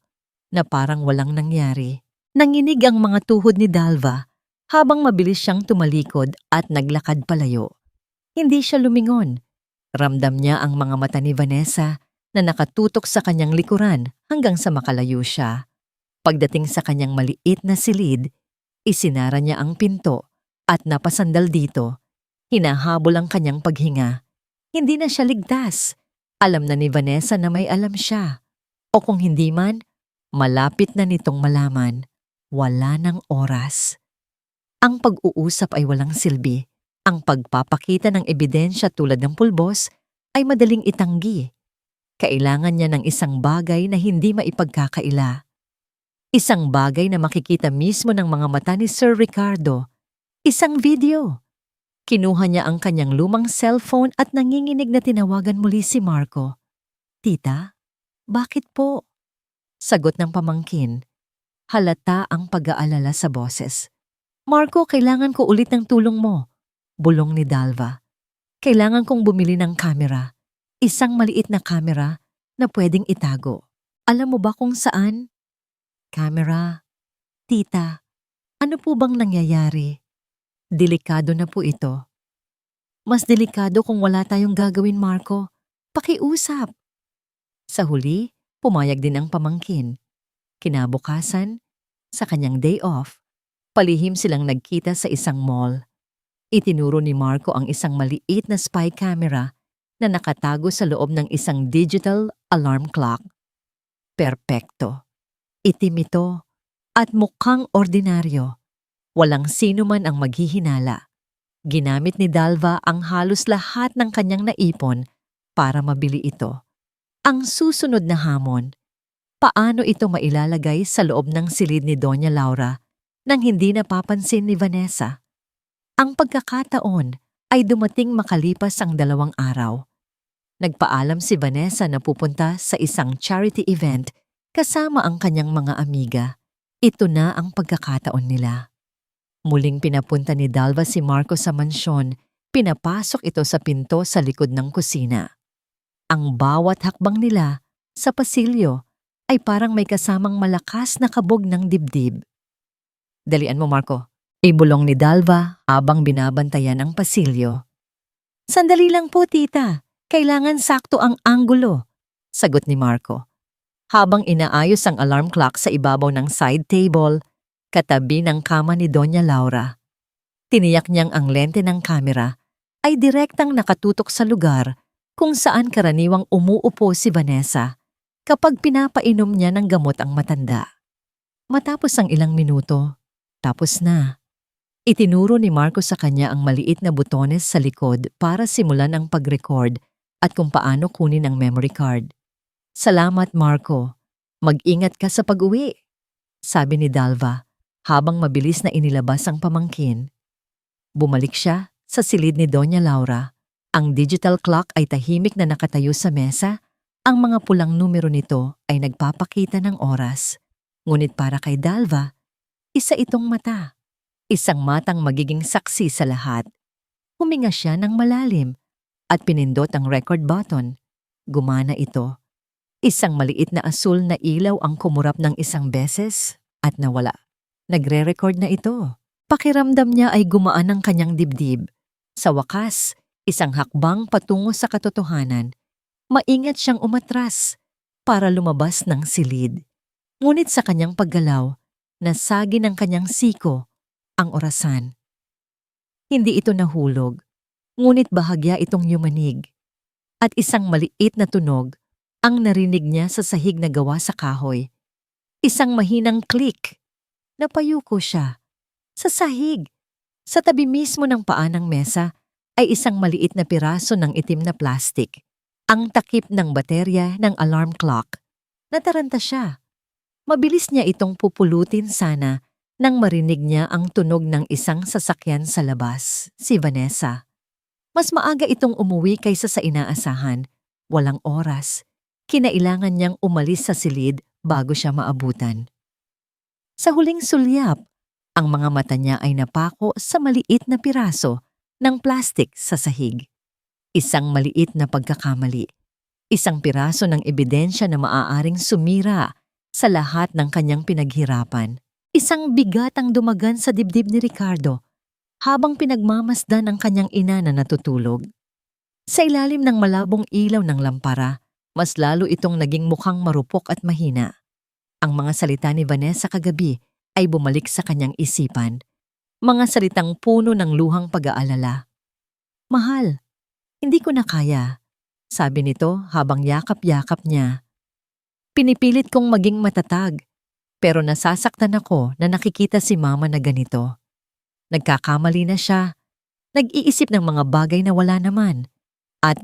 Speaker 1: na parang walang nangyari. Nanginig ang mga tuhod ni Dalva habang mabilis siyang tumalikod at naglakad palayo. Hindi siya lumingon. Ramdam niya ang mga mata ni Vanessa na nakatutok sa kanyang likuran hanggang sa makalayo siya. Pagdating sa kanyang maliit na silid, isinara niya ang pinto at napasandal dito. Hinahabol ang kanyang paghinga. Hindi na siya ligtas. Alam na ni Vanessa na may alam siya. O kung hindi man, malapit na nitong malaman. Wala ng oras. Ang pag-uusap ay walang silbi. Ang pagpapakita ng ebidensya tulad ng pulbos ay madaling itanggi. Kailangan niya ng isang bagay na hindi maipagkakaila. Isang bagay na makikita mismo ng mga mata ni Sir Ricardo. Isang video. Kinuha niya ang kanyang lumang cellphone at nanginginig na tinawagan muli si Marco. Tita, bakit po? Sagot ng pamangkin. Halata ang pag-aalala sa boses. Marco, kailangan ko ulit ng tulong mo. Bulong ni Dalva. Kailangan kong bumili ng kamera. Isang maliit na kamera na pwedeng itago. Alam mo ba kung saan? Kamera. Tita, ano po bang nangyayari? Delikado na po ito. Mas delikado kung wala tayong gagawin, Marco. Pakiusap. Sa huli, pumayag din ang pamangkin. Kinabukasan, sa kanyang day off, palihim silang nagkita sa isang mall. Itinuro ni Marco ang isang maliit na spy camera na nakatago sa loob ng isang digital alarm clock. Perpekto. Itim ito at mukhang ordinaryo. Walang sino man ang maghihinala. Ginamit ni Dalva ang halos lahat ng kanyang naipon para mabili ito. Ang susunod na hamon, paano ito mailalagay sa loob ng silid ni Doña Laura nang hindi napapansin ni Vanessa? Ang pagkakataon ay dumating makalipas ang 2 araw. Nagpaalam si Vanessa na pupunta sa isang charity event kasama ang kanyang mga amiga. Ito na ang pagkakataon nila. Muling pinapunta ni Dalva si Marco sa mansyon, pinapasok ito sa pinto sa likod ng kusina. Ang bawat hakbang nila sa pasilyo ay parang may kasamang malakas na kabog ng dibdib. Dalian mo, Marco. Ibulong ni Dalva habang binabantayan ang pasilyo. Sandali lang po, tita. Kailangan sakto ang anggulo, sagot ni Marco. Habang inaayos ang alarm clock sa ibabaw ng side table, katabi ng kama ni Doña Laura. Tiniyak niyang ang lente ng kamera ay direktang nakatutok sa lugar kung saan karaniwang umuupo si Vanessa kapag pinapainom niya ng gamot ang matanda. Matapos ang ilang minuto, tapos na. Itinuro ni Marco sa kanya ang maliit na butones sa likod para simulan ang pag-record at kung paano kunin ang memory card. Salamat, Marco. Mag-ingat ka sa pag-uwi, sabi ni Dalva habang mabilis na inilabas ang pamangkin. Bumalik siya sa silid ni Doña Laura. Ang digital clock ay tahimik na nakatayo sa mesa. Ang mga pulang numero nito ay nagpapakita ng oras. Ngunit para kay Dalva, isa itong mata. Isang matang magiging saksi sa lahat. Huminga siya ng malalim at pinindot ang record button. Gumana ito. Isang maliit na asul na ilaw ang kumurap ng isang beses at nawala. Nagre-record na ito. Pakiramdam niya ay gumaan ang kanyang dibdib. Sa wakas, isang hakbang patungo sa katotohanan. Maingat siyang umatras para lumabas ng silid. Ngunit sa kanyang paggalaw, nasagi ng kanyang siko ang orasan. Hindi ito nahulog, ngunit bahagya itong yumanig. At isang maliit na tunog ang narinig niya sa sahig na gawa sa kahoy. Isang mahinang click. Napayuko siya. Sa sahig, sa tabi mismo ng paa ng mesa, ay isang maliit na piraso ng itim na plastik. Ang takip ng baterya ng alarm clock. Nataranta siya. Mabilis niya itong pupulutin sana nang marinig niya ang tunog ng isang sasakyan sa labas, si Vanessa. Mas maaga itong umuwi kaysa sa inaasahan. Walang oras. Kinailangan niyang umalis sa silid bago siya maabutan. Sa huling sulyap, ang mga mata niya ay napako sa maliit na piraso ng plastik sa sahig. Isang maliit na pagkakamali. Isang piraso ng ebidensya na maaaring sumira sa lahat ng kanyang pinaghirapan. Isang bigat ang dumagan sa dibdib ni Ricardo habang pinagmamasdan ang kanyang ina na natutulog. Sa ilalim ng malabong ilaw ng lampara, mas lalo itong naging mukhang marupok at mahina. Ang mga salita ni Vanessa kagabi ay bumalik sa kanyang isipan. Mga salitang puno ng luhang pag-aalala. Mahal, hindi ko na kaya, sabi nito habang yakap-yakap niya. Pinipilit kong maging matatag, pero nasasaktan ako na nakikita si mama na ganito. Nagkakamali na siya, nag-iisip ng mga bagay na wala naman, at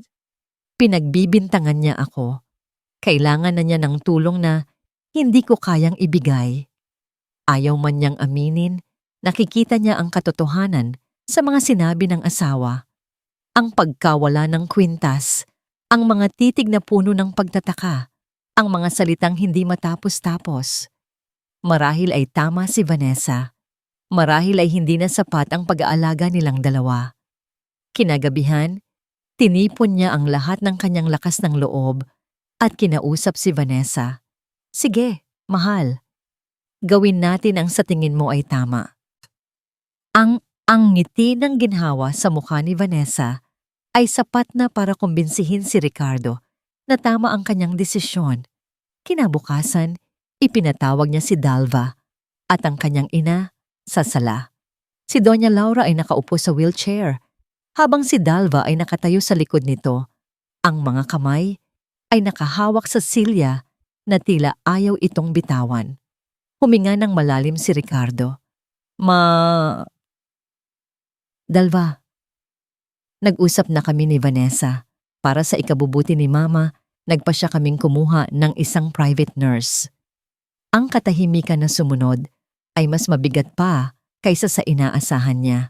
Speaker 1: pinagbibintangan niya ako. Kailangan na niya ng tulong na hindi ko kayang ibigay. Ayaw man niyang aminin, nakikita niya ang katotohanan sa mga sinabi ng asawa. Ang pagkawala ng kwintas, ang mga titig na puno ng pagtataka, ang mga salitang hindi matapos-tapos. Marahil ay tama si Vanessa. Marahil ay hindi na sapat ang pag-aalaga nilang dalawa. Kinagabihan, tinipon niya ang lahat ng kanyang lakas ng loob at kinausap si Vanessa. Sige, mahal. Gawin natin ang sa tingin mo ay tama. Ang ngiti ng ginhawa sa mukha ni Vanessa ay sapat na para kumbinsihin si Ricardo na tama ang kanyang desisyon. Kinabukasan, ipinatawag niya si Dalva at ang kanyang ina sa sala. Si Doña Laura ay nakaupo sa wheelchair habang si Dalva ay nakatayo sa likod nito. Ang mga kamay ay nakahawak sa silya na tila ayaw itong bitawan. Huminga ng malalim si Ricardo. Dalva, nag-usap na kami ni Vanessa. Para sa ikabubuti ni Mama, nagpa siya kaming kumuha ng isang private nurse. Ang katahimikan na sumunod ay mas mabigat pa kaysa sa inaasahan niya.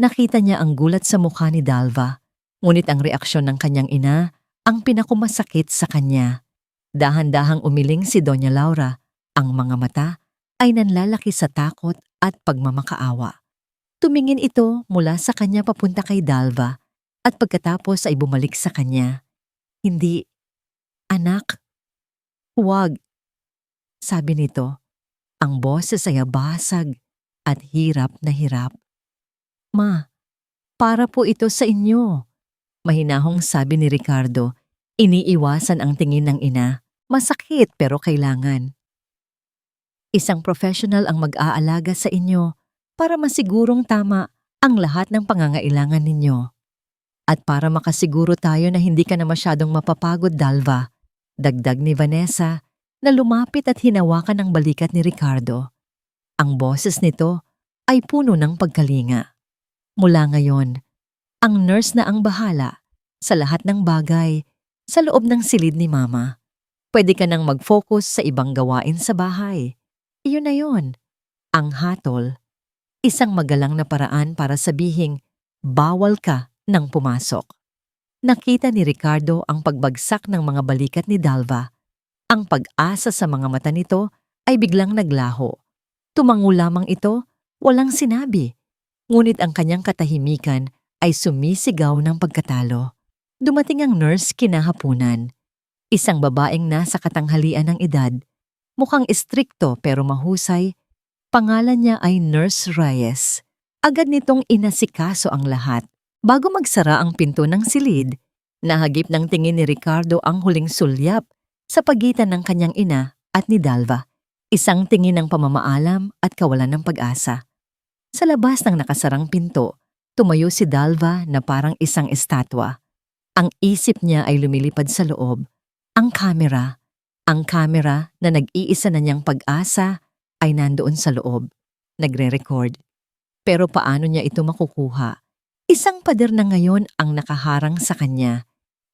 Speaker 1: Nakita niya ang gulat sa mukha ni Dalva, ngunit ang reaksyon ng kanyang ina ang pinakumasakit sa kanya. Dahan-dahang umiling si Doña Laura, ang mga mata ay nanlalaki sa takot at pagmamakaawa. Tumingin ito mula sa kanya papunta kay Dalva at pagkatapos ay bumalik sa kanya. Hindi, anak, huwag. Sabi nito, ang boses ay basag at hirap na hirap. Ma, para po ito sa inyo. Mahinahong sabi ni Ricardo, iniiwasan ang tingin ng ina. Masakit pero kailangan. Isang professional ang mag-aalaga sa inyo para masigurong tama ang lahat ng pangangailangan ninyo. At para makasiguro tayo na hindi ka na masyadong mapapagod, Dalva, dagdag ni Vanessa na lumapit at hinawakan ang balikat ni Ricardo. Ang boses nito ay puno ng pagkalinga. Mula ngayon, ang nurse na ang bahala sa lahat ng bagay sa loob ng silid ni Mama. Pwede ka nang mag-focus sa ibang gawain sa bahay. Iyon na yon. Ang hatol, isang magalang na paraan para sabihing bawal ka nang pumasok. Nakita ni Ricardo ang pagbagsak ng mga balikat ni Dalva. Ang pag-asa sa mga mata nito ay biglang naglaho. Tumango lamang ito, walang sinabi. Ngunit ang kanyang katahimikan ay sumisigaw ng pagkatalo. Dumating ang nurse kinahapunan. Isang babaeng nasa katanghalian ng edad. Mukhang istrikto pero mahusay. Pangalan niya ay Nurse Reyes. Agad nitong inasikaso ang lahat. Bago magsara ang pinto ng silid, nahagip ng tingin ni Ricardo ang huling sulyap sa pagitan ng kanyang ina at ni Dalva. Isang tingin ng pamamaalam at kawalan ng pag-asa. Sa labas ng nakasarang pinto, tumayo si Dalva na parang isang estatwa. Ang isip niya ay lumilipad sa loob. Ang kamera na nag-iisa na niyang pag-asa ay nandoon sa loob, nagre-record. Pero paano niya ito makukuha? Isang pader na ngayon ang nakaharang sa kanya.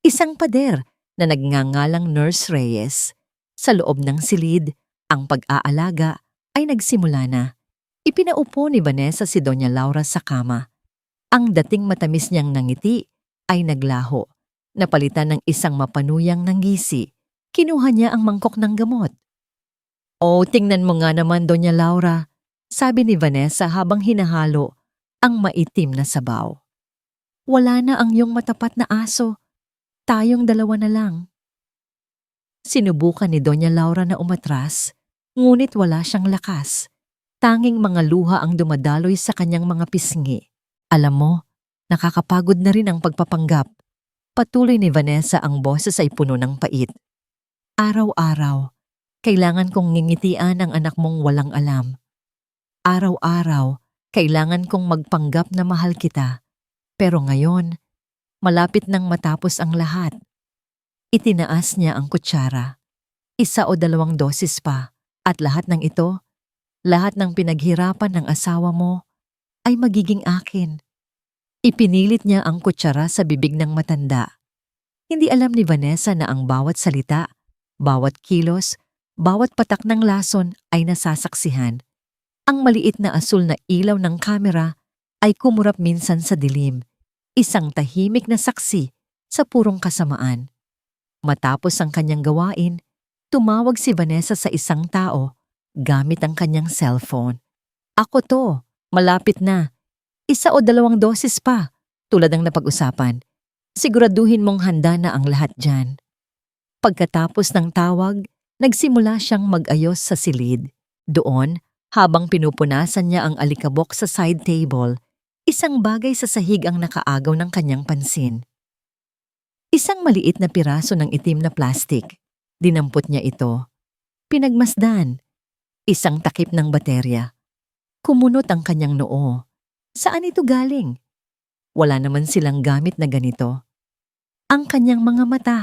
Speaker 1: Isang pader na nagngangalang Nurse Reyes. Sa loob ng silid, ang pag-aalaga ay nagsimula na. Ipinaupo ni Vanessa si Doña Laura sa kama. Ang dating matamis niyang nangiti ay naglaho. Napalitan ng isang mapanuyang nanggisi. Kinuha niya ang mangkok ng gamot. "Oh, tingnan mo nga naman, Doña Laura," sabi ni Vanessa habang hinahalo ang maitim na sabaw. "Wala na ang iyong matapat na aso. Tayong dalawa na lang." Sinubukan ni Doña Laura na umatras, ngunit wala siyang lakas. Tanging mga luha ang dumadaloy sa kanyang mga pisngi. "Alam mo, nakakapagod na rin ang pagpapanggap." Patuloy ni Vanessa, ang boses ay puno ng pait. "Araw-araw, kailangan kong ngingitian ang anak mong walang alam. Araw-araw, kailangan kong magpanggap na mahal kita. Pero ngayon, malapit nang matapos ang lahat." Itinaas niya ang kutsara. 1 o 2 dosis pa, at lahat ng ito, lahat ng pinaghirapan ng asawa mo, ay magiging akin. Ipinilit niya ang kutsara sa bibig ng matanda. Hindi alam ni Vanessa na ang bawat salita, bawat kilos, bawat patak ng lason ay nasasaksihan. Ang maliit na asul na ilaw ng kamera ay kumurap minsan sa dilim, isang tahimik na saksi sa purong kasamaan. Matapos ang kanyang gawain, tumawag si Vanessa sa isang tao gamit ang kanyang cellphone. "Ako to, malapit na. 1 o 2 dosis pa, tulad ng napag-usapan. Siguraduhin mong handa na ang lahat dyan." Pagkatapos ng tawag, nagsimula siyang mag-ayos sa silid. Doon, habang pinupunasan niya ang alikabok sa side table, isang bagay sa sahig ang nakaagaw ng kanyang pansin. Isang maliit na piraso ng itim na plastik. Dinampot niya ito. Pinagmasdan. Isang takip ng baterya. Kumunot ang kanyang noo. Saan ito galing? Wala naman silang gamit na ganito. Ang kanyang mga mata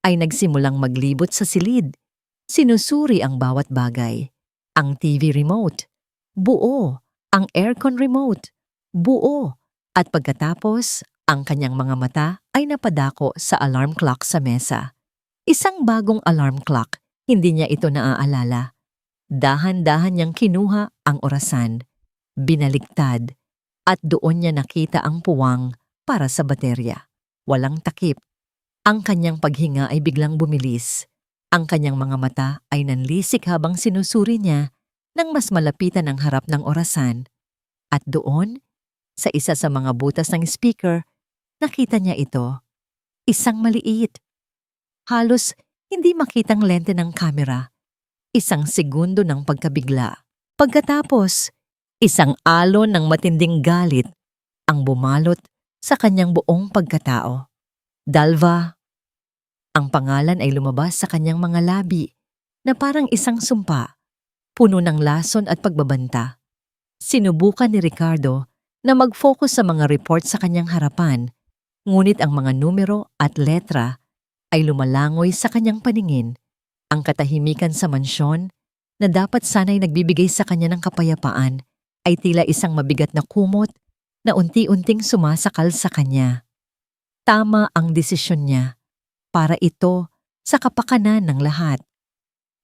Speaker 1: ay nagsimulang maglibot sa silid. Sinusuri ang bawat bagay. Ang TV remote, buo. Ang aircon remote, buo. At pagkatapos, ang kanyang mga mata ay napadako sa alarm clock sa mesa. Isang bagong alarm clock, hindi niya ito naaalala. Dahan-dahan niyang kinuha ang orasan. Binaliktad. At doon niya nakita ang puwang para sa baterya. Walang takip. Ang kanyang paghinga ay biglang bumilis. Ang kanyang mga mata ay nanlisik habang sinusuri niya nang mas malapitan ang harap ng orasan. At doon, sa isa sa mga butas ng speaker, nakita niya ito. Isang maliit. Halos hindi makitang lente ng kamera. Isang segundo ng pagkabigla. Pagkatapos, isang alon ng matinding galit ang bumalot sa kanyang buong pagkatao. Dalva. Ang pangalan ay lumabas sa kanyang mga labi na parang isang sumpa, puno ng lason at pagbabanta. Sinubukan ni Ricardo na mag-focus sa mga report sa kanyang harapan, ngunit ang mga numero at letra ay lumalangoy sa kanyang paningin. Ang katahimikan sa mansyon na dapat sana'y nagbibigay sa kanya ng kapayapaan ay tila isang mabigat na kumot na unti-unting sumasakal sa kanya. Tama ang desisyon niya para ito sa kapakanan ng lahat.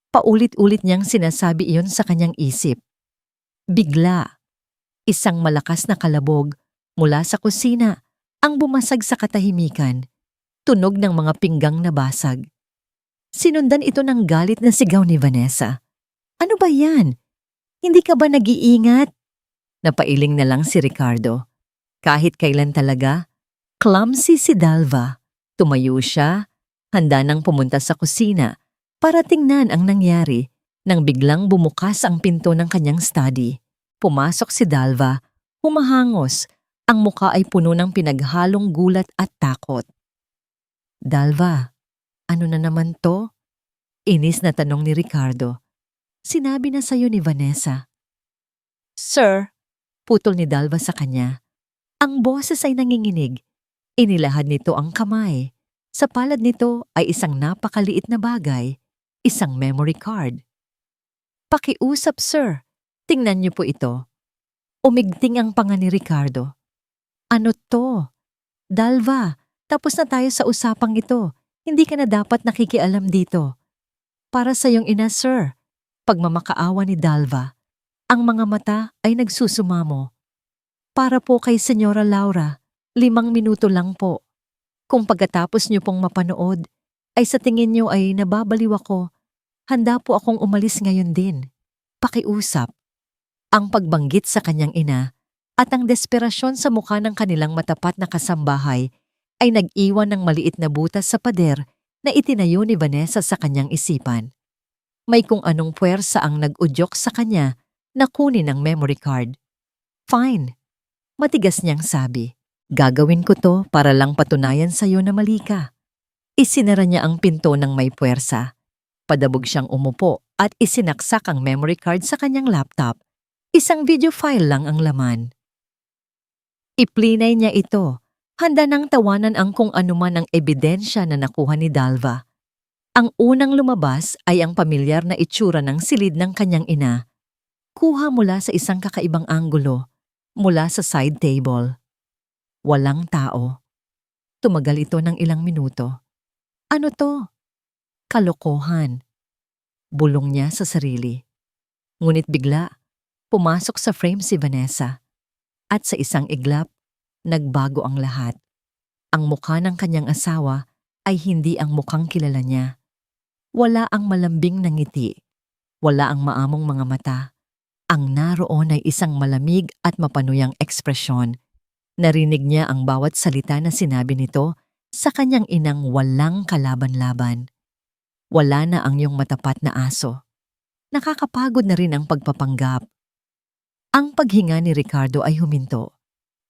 Speaker 1: Paulit-ulit niyang sinasabi iyon sa kanyang isip. Bigla, isang malakas na kalabog mula sa kusina ang bumasag sa katahimikan, tunog ng mga pinggang na basag. Sinundan ito ng galit na sigaw ni Vanessa. Ano ba yan? Hindi ka ba nag-iingat? Napailing na lang si Ricardo. Kahit kailan talaga, clumsy si Dalva. Tumayo siya, handa nang pumunta sa kusina para tingnan ang nangyari nang biglang bumukas ang pinto ng kanyang study. Pumasok si Dalva, humahangos, ang muka ay puno ng pinaghalong gulat at takot. Dalva, ano na naman to? Inis na tanong ni Ricardo. Sinabi na sa'yo ni Vanessa. Sir, putol ni Dalva sa kanya. Ang boses ay nanginginig. Inilahad nito ang kamay. Sa palad nito ay isang napakaliit na bagay, isang memory card. Pakiusap, sir. Tingnan niyo po ito. Umigting ang panga ni Ricardo. Ano to? Dalva, tapos na tayo sa usapang ito. Hindi ka na dapat nakikialam dito. Para sa iyong ina, sir. Pagmamakaawa ni Dalva, ang mga mata ay nagsusumamo. Para po kay Senyora Laura, 5 minuto lang po. Kung pagkatapos niyo pong mapanood, ay sa tingin niyo ay nababaliw ako, handa po akong umalis ngayon din. Pakiusap. Ang pagbanggit sa kanyang ina at ang desperasyon sa mukha ng kanilang matapat na kasambahay ay nag-iwan ng maliit na butas sa pader na itinayo ni Vanessa sa kanyang isipan. May kung anong puwersa ang nag-udyok sa kanya na kunin ang memory card. Fine. Matigas niyang sabi. Gagawin ko to para lang patunayan sa'yo na mali ka. Isinara niya ang pinto ng may puwersa. Padabog siyang umupo at isinaksak ang memory card sa kanyang laptop. Isang video file lang ang laman. Iplinay niya ito. Handa nang tawanan ang kung anuman ang ebidensya na nakuha ni Dalva. Ang unang lumabas ay ang pamilyar na itsura ng silid ng kanyang ina. Kuha mula sa isang kakaibang anggulo, mula sa side table. Walang tao. Tumagal ito ng ilang minuto. Ano to? Kalokohan. Bulong niya sa sarili. Ngunit bigla, pumasok sa frame si Vanessa. At sa isang iglap, nagbago ang lahat. Ang mukha ng kanyang asawa ay hindi ang mukhang kilala niya. Wala ang malambing na ngiti. Wala ang maamong mga mata. Ang naroon ay isang malamig at mapanuyang ekspresyon. Narinig niya ang bawat salita na sinabi nito sa kanyang inang walang kalaban-laban. Wala na ang iyong matapat na aso. Nakakapagod na rin ang pagpapanggap. Ang paghinga ni Ricardo ay huminto.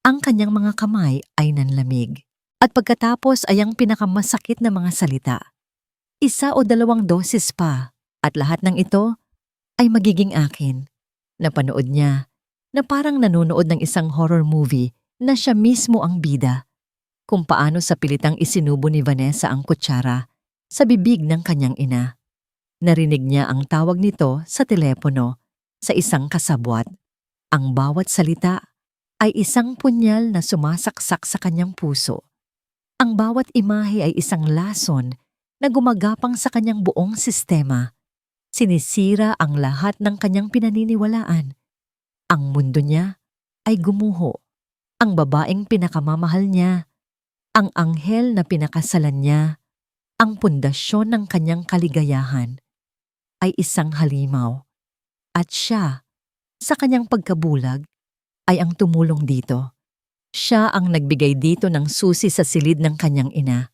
Speaker 1: Ang kanyang mga kamay ay nanlamig. At pagkatapos ay ang pinakamasakit na mga salita. 1 o 2 dosis pa at lahat ng ito ay magiging akin. Napanood niya na parang nanonood ng isang horror movie na siya mismo ang bida. Kung paano sa pilitang isinubo ni Vanessa ang kutsara sa bibig ng kanyang ina. Narinig niya ang tawag nito sa telepono sa isang kasabwat. Ang bawat salita ay isang punyal na sumasaksak sa kanyang puso. Ang bawat imahe ay isang lason na gumagapang sa kanyang buong sistema. Sinisira ang lahat ng kanyang pinaniniwalaan. Ang mundo niya ay gumuho. Ang babaeng pinakamamahal niya, ang anghel na pinakasalan niya, ang pundasyon ng kanyang kaligayahan, ay isang halimaw. At siya, sa kanyang pagkabulag, ay ang tumulong dito. Siya ang nagbigay dito ng susi sa silid ng kanyang ina.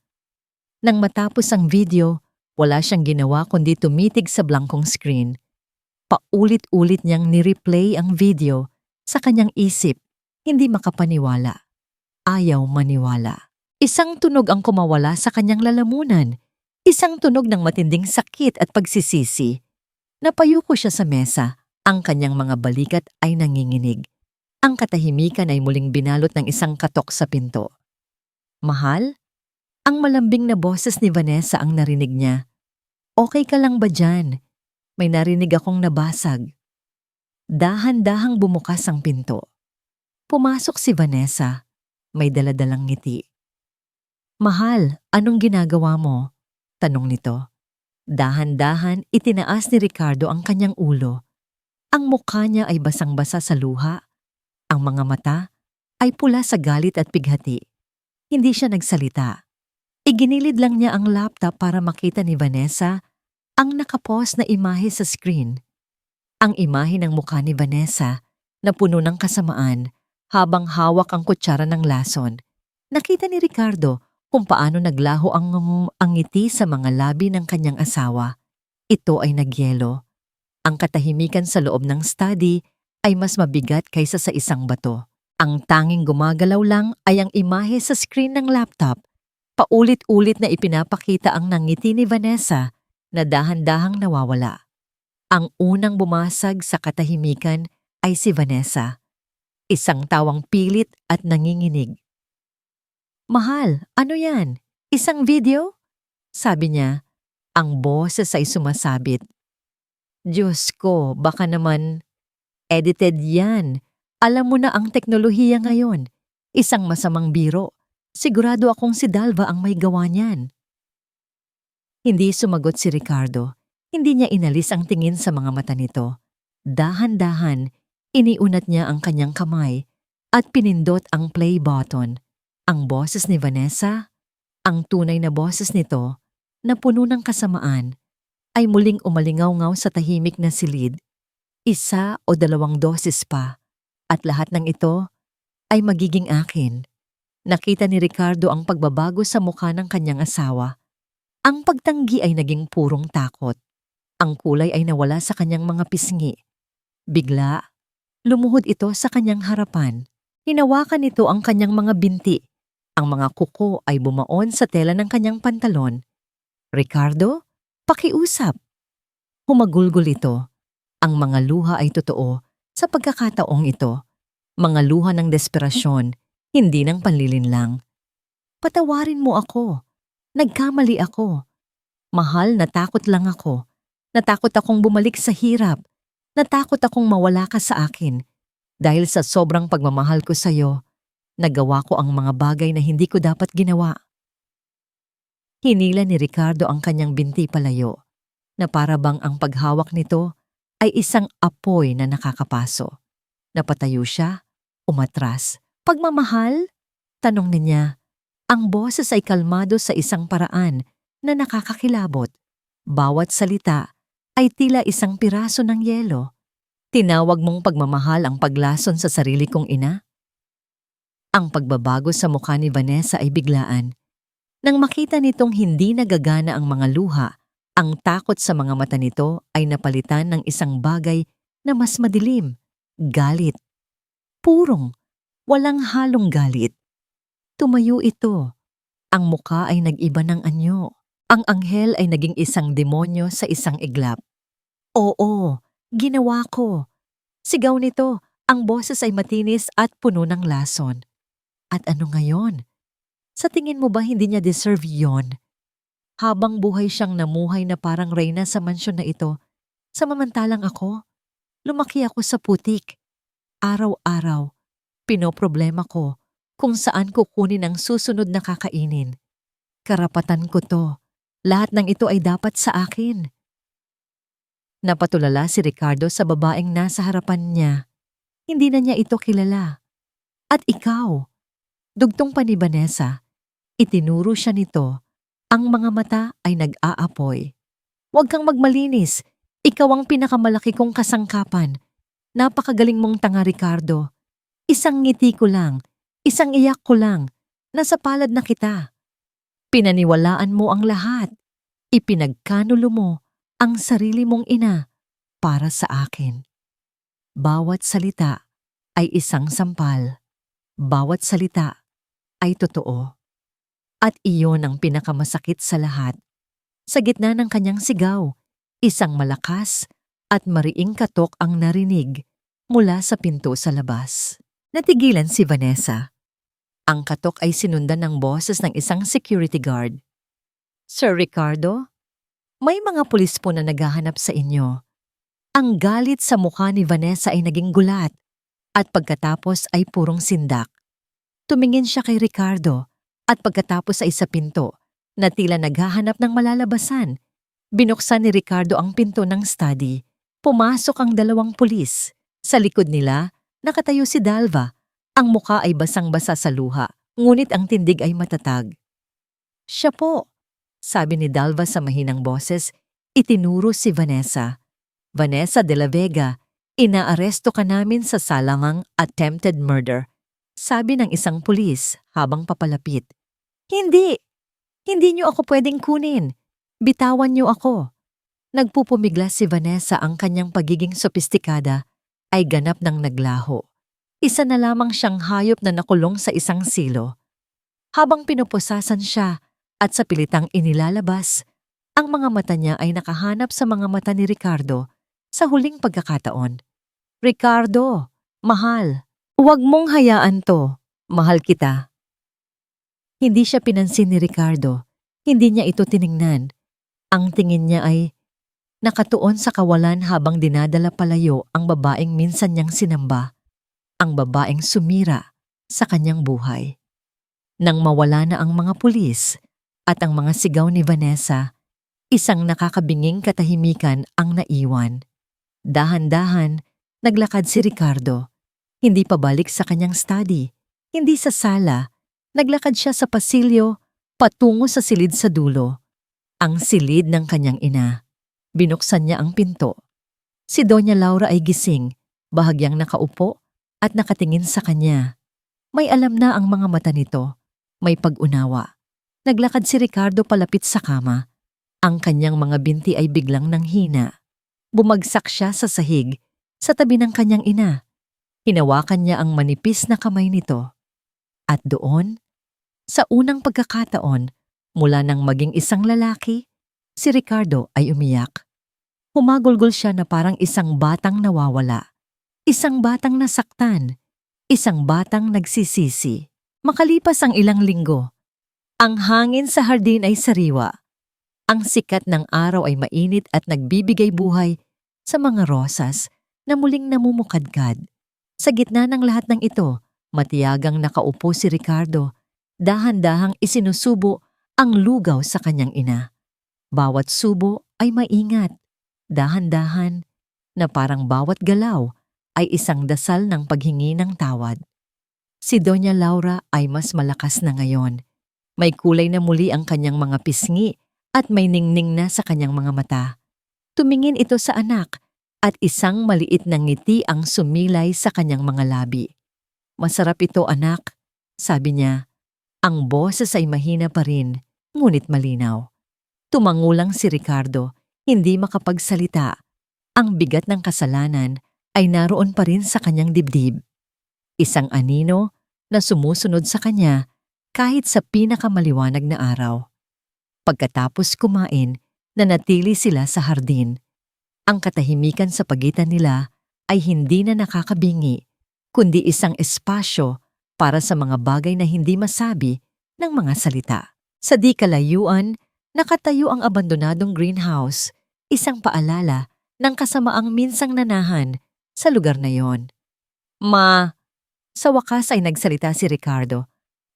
Speaker 1: Nang matapos ang video, Wala siyang ginawa kundi tumitig sa blankong screen. Paulit-ulit niyang nireplay ang video sa kanyang isip, hindi makapaniwala. Ayaw maniwala. Isang tunog ang kumawala sa kanyang lalamunan. Isang tunog ng matinding sakit at pagsisisi. Napayuko siya sa mesa. Ang kanyang mga balikat ay nanginginig. Ang katahimikan ay muling binalot ng isang katok sa pinto. Mahal? Ang malambing na boses ni Vanessa ang narinig niya. Okay ka lang ba dyan? May narinig akong nabasag. Dahan-dahang bumukas ang pinto. Pumasok si Vanessa. May daladalang ngiti. Mahal, anong ginagawa mo? Tanong nito. Dahan-dahan itinaas ni Ricardo ang kanyang ulo. Ang mukha niya ay basang-basa sa luha. Ang mga mata ay pula sa galit at pighati. Hindi siya nagsalita. Iginilid lang niya ang laptop para makita ni Vanessa ang nakapost na imahe sa screen. Ang imahe ng mukha ni Vanessa na puno ng kasamaan habang hawak ang kutsara ng lason. Nakita ni Ricardo kung paano naglaho ang ngiti sa mga labi ng kanyang asawa. Ito ay nagyelo. Ang katahimikan sa loob ng study ay mas mabigat kaysa sa isang bato. Ang tanging gumagalaw lang ay ang imahe sa screen ng laptop. Paulit-ulit na ipinapakita ang nangiti ni Vanessa na dahan-dahang nawawala. Ang unang bumasag sa katahimikan ay si Vanessa. Isang tawang pilit at nanginginig. Mahal, ano yan? Isang video? Sabi niya. Ang boses ay sumasabit. Diyos ko, baka naman edited yan. Alam mo na ang teknolohiya ngayon. Isang masamang biro. Sigurado akong si Dalva ang may gawa niyan. Hindi sumagot si Ricardo. Hindi niya inalis ang tingin sa mga mata nito. Dahan-dahan, iniunat niya ang kanyang kamay at pinindot ang play button. Ang boses ni Vanessa, ang tunay na boses nito, na puno ng kasamaan, ay muling umalingaw-ngaw sa tahimik na silid. Isa o dalawang dosis pa, at lahat ng ito ay magiging akin. Nakita ni Ricardo ang pagbabago sa mukha ng kanyang asawa. Ang pagtanggi ay naging purong takot. Ang kulay ay nawala sa kanyang mga pisngi. Bigla, lumuhod ito sa kanyang harapan. Hinawakan nito ang kanyang mga binti. Ang mga kuko ay bumaon sa tela ng kanyang pantalon. Ricardo, pakiusap. Humagulgol ito. Ang mga luha ay totoo sa pagkakataong ito. Mga luha ng desperasyon, hindi ng panlilinlang. Patawarin mo ako. Nagkamali ako. Mahal, natakot lang ako. Natakot akong bumalik sa hirap. Natakot akong mawala ka sa akin. Dahil sa sobrang pagmamahal ko sa'yo, nagawa ko ang mga bagay na hindi ko dapat ginawa. Hinila ni Ricardo ang kanyang binti palayo, na para bang ang paghawak nito ay isang apoy na nakakapaso. Napatayo siya, umatras. Pagmamahal? Tanong niya. Ang boses ay kalmado sa isang paraan na nakakakilabot. Bawat salita ay tila isang piraso ng yelo. Tinawag mong pagmamahal ang paglason sa sarili kong ina? Ang pagbabago sa mukha ni Vanessa ay biglaan. Nang makita nitong hindi nagagana ang mga luha, ang takot sa mga mata nito ay napalitan ng isang bagay na mas madilim. Galit. Purong. Walang halong galit. Tumayo ito. Ang mukha ay nag-iba ng anyo. Ang anghel ay naging isang demonyo sa isang iglap. Oo, ginawa ko. Sigaw nito, ang boses ay matinis at puno ng lason. At ano ngayon? Sa tingin mo ba hindi niya deserve yon? Habang buhay siyang namuhay na parang reyna sa mansyon na ito, samantalang ako, lumaki ako sa putik. Araw-araw, pinoproblema ko kung saan kukunin ang susunod na kakainin. Karapatan ko to. Lahat ng ito ay dapat sa akin. Napatulala si Ricardo sa babaeng nasa harapan niya. Hindi na niya ito kilala. At ikaw, dugtong pa ni Vanessa, itinuro siya nito. Ang mga mata ay nag-aapoy. Huwag kang magmalinis. Ikaw ang pinakamalaki kong kasangkapan. Napakagaling mong tanga, Ricardo. Isang ngiti ko lang, isang iyak ko lang, nasa palad na kita. Pinaniwalaan mo ang lahat. Ipinagkanulo mo ang sarili mong ina para sa akin. Bawat salita ay isang sampal. Bawat salita ay totoo. At iyon ang pinakamasakit sa lahat. Sa gitna ng kanyang sigaw, isang malakas at mariing katok ang narinig mula sa pinto sa labas. Natigilan si Vanessa. Ang katok ay sinundan ng boses ng isang security guard. Sir Ricardo, may mga pulis po na naghahanap sa inyo. Ang galit sa mukha ni Vanessa ay naging gulat at pagkatapos ay purong sindak. Tumingin siya kay Ricardo at pagkatapos ay sa pinto na tila naghahanap ng malalabasan. Binuksan ni Ricardo ang pinto ng study. Pumasok ang dalawang pulis. Sa likod nila, nakatayo si Dalva. Ang mukha ay basang-basa sa luha, ngunit ang tindig ay matatag. Siya po, sabi ni Dalva sa mahinang boses. Itinuro si Vanessa. Vanessa de la Vega, inaaresto ka namin sa salangang attempted murder, sabi ng isang pulis habang papalapit. Hindi! Hindi niyo ako pwedeng kunin. Bitawan niyo ako. Nagpupumigla si Vanessa, ang kanyang pagiging sopistikada ay ganap ng naglaho. Isa na lamang siyang hayop na nakulong sa isang silo. Habang pinupusasan siya at sa pilitang inilalabas, ang mga mata niya ay nakahanap sa mga mata ni Ricardo sa huling pagkakataon. Ricardo, mahal, huwag mong hayaan to. Mahal kita. Hindi siya pinansin ni Ricardo. Hindi niya ito tiningnan. Ang tingin niya ay nakatuon sa kawalan habang dinadala palayo ang babaeng minsan niyang sinamba. Ang babaeng sumira sa kanyang buhay. Nang mawala na ang mga pulis at ang mga sigaw ni Vanessa, isang nakakabinging katahimikan ang naiwan. Dahan-dahan, naglakad si Ricardo. Hindi pabalik sa kanyang study, hindi sa sala. Naglakad siya sa pasilyo, patungo sa silid sa dulo. Ang silid ng kanyang ina. Binuksan niya ang pinto. Si Doña Laura ay gising, bahagyang nakaupo at nakatingin sa kanya. May alam na ang mga mata nito. May pag-unawa. Naglakad si Ricardo palapit sa kama. Ang kanyang mga binti ay biglang nanghina. Bumagsak siya sa sahig, sa tabi ng kanyang ina. Hinawakan niya ang manipis na kamay nito. At doon, sa unang pagkakataon, mula nang maging isang lalaki, si Ricardo ay umiyak. Humagulgol siya na parang isang batang nawawala. Isang batang nasaktan. Isang batang nagsisisi. Makalipas ang ilang linggo, ang hangin sa hardin ay sariwa. Ang sikat ng araw ay mainit at nagbibigay buhay sa mga rosas na muling namumukadkad. Sa gitna ng lahat ng ito, matiyagang nakaupo si Ricardo. Dahan-dahang isinusubo ang lugaw sa kanyang ina. Bawat subo ay maingat. Dahan-dahan na parang bawat galaw ay isang dasal ng paghingi ng tawad. Si Doña Laura ay mas malakas na ngayon. May kulay na muli ang kanyang mga pisngi at may ningning na sa kanyang mga mata. Tumingin ito sa anak at isang maliit na ngiti ang sumilay sa kanyang mga labi. Masarap ito, anak, sabi niya. Ang boses ay mahina pa rin, ngunit malinaw. Tumangulang si Ricardo, hindi makapagsalita. Ang bigat ng kasalanan ay naroon pa rin sa kanyang dibdib. Isang anino na sumusunod sa kanya kahit sa pinakamaliwanag na araw. Pagkatapos kumain, nanatili sila sa hardin. Ang katahimikan sa pagitan nila ay hindi na nakakabingi, kundi isang espasyo para sa mga bagay na hindi masabi ng mga salita. Sa di kalayuan, nakatayo ang abandonadong greenhouse, isang paalala ng kasamaang minsang nanahan sa lugar na yon. Ma, sa wakas ay nagsalita si Ricardo.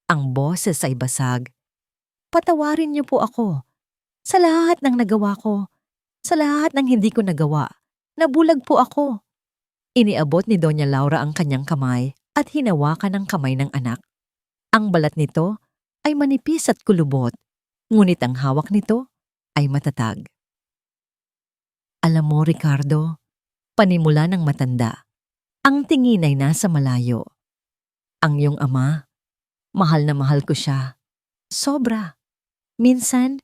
Speaker 1: Ang boses ay basag. Patawarin niyo po ako. Sa lahat ng nagawa ko, sa lahat ng hindi ko nagawa, nabulag po ako. Iniabot ni Doña Laura ang kanyang kamay at hinawakan ang kamay ng anak. Ang balat nito ay manipis at kulubot, ngunit ang hawak nito ay matatag. Alam mo, Ricardo, panimula ng matanda, ang tingin ay nasa malayo. Ang iyong ama, mahal na mahal ko siya. Sobra. Minsan,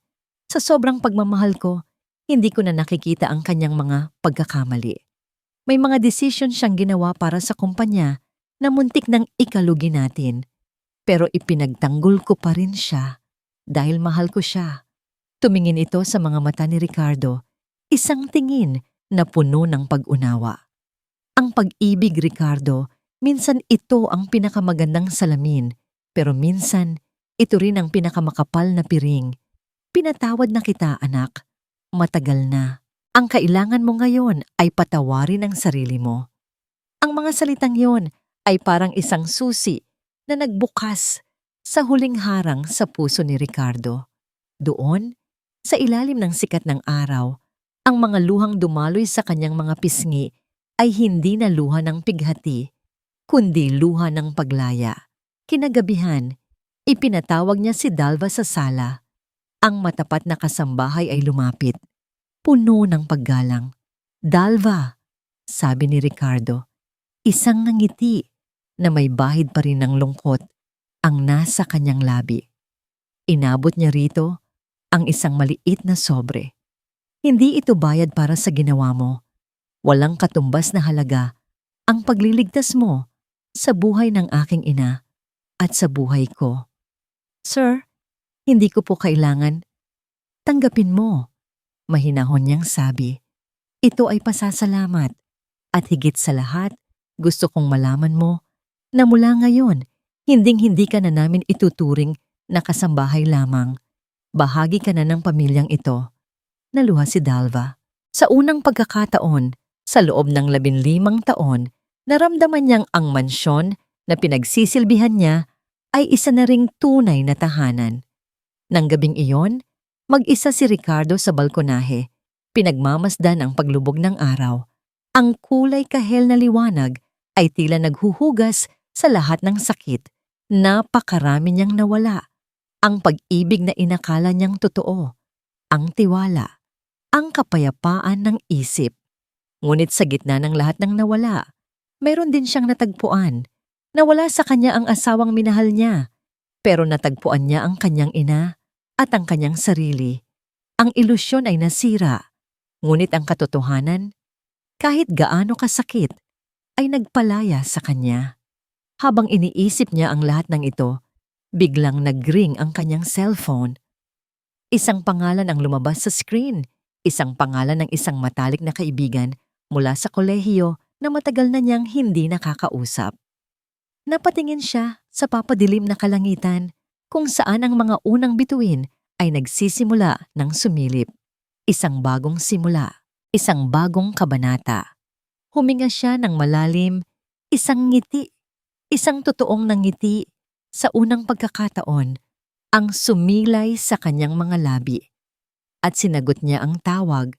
Speaker 1: Sa sobrang pagmamahal ko, hindi ko na nakikita ang kanyang mga pagkakamali. May mga desisyon siyang ginawa para sa kumpanya na muntik ng ikalugi natin. Pero ipinagtanggol ko pa rin siya dahil mahal ko siya. Tumingin ito sa mga mata ni Ricardo, isang tingin na puno ng pag-unawa. Ang pag-ibig, Ricardo, minsan ito ang pinakamagandang salamin, pero minsan ito rin ang pinakamakapal na piring. Pinatawad na kita, anak. Matagal na. Ang kailangan mo ngayon ay patawarin ang sarili mo. Ang mga salitang yon ay parang isang susi na nagbukas sa huling harang sa puso ni Ricardo. Doon, sa ilalim ng sikat ng araw, ang mga luhang dumaloy sa kanyang mga pisngi ay hindi na luha ng pighati, kundi luha ng paglaya. Kinagabihan, ipinatawag niya si Dalva sa sala. Ang matapat na kasambahay ay lumapit, puno ng paggalang. "Dalva," sabi ni Ricardo, isang ngiti na may bahid pa rin ng lungkot ang nasa kanyang labi. Inabot niya rito ang isang maliit na sobre. "Hindi ito bayad para sa ginawa mo. Walang katumbas na halaga ang pagliligtas mo sa buhay ng aking ina at sa buhay ko. Sir, hindi ko po kailangan. Tanggapin mo." Mahinahon niyang sabi. "Ito ay pasasalamat at higit sa lahat, gusto kong malaman mo na mula ngayon, hinding-hindi ka na namin ituturing na kasambahay lamang. Bahagi ka na ng pamilyang ito." Naluha si Dalva. Sa unang pagkakataon, sa loob ng 15 taon, naramdaman niyang ang mansyon na pinagsisilbihan niya ay isa na ring tunay na tahanan. Nang gabing iyon, mag-isa si Ricardo sa balkonahe. Pinagmamasdan ang paglubog ng araw. Ang kulay kahel na liwanag ay tila naghuhugas sa lahat ng sakit. Napakarami niyang nawala. Ang pag-ibig na inakala niyang totoo. Ang tiwala. Ang kapayapaan ng isip. Ngunit sa gitna ng lahat ng nawala, mayroon din siyang natagpuan. Nawala sa kanya ang asawang minahal niya, pero natagpuan niya ang kanyang ina at ang kanyang sarili. Ang ilusyon ay nasira, ngunit ang katotohanan, kahit gaano kasakit, ay nagpalaya sa kanya. Habang iniisip niya ang lahat ng ito, biglang nag-ring ang kanyang cellphone. Isang pangalan ang lumabas sa screen, isang pangalan ng isang matalik na kaibigan mula sa kolehiyo na matagal na niyang hindi nakakausap. Napatingin siya sa papadilim na kalangitan kung saan ang mga unang bituin ay nagsisimula ng sumilip. Isang bagong simula, isang bagong kabanata. Huminga siya ng malalim, isang ngiti, isang totoong nangiti sa unang pagkakataon ang sumilay sa kanyang mga labi. At sinagot niya ang tawag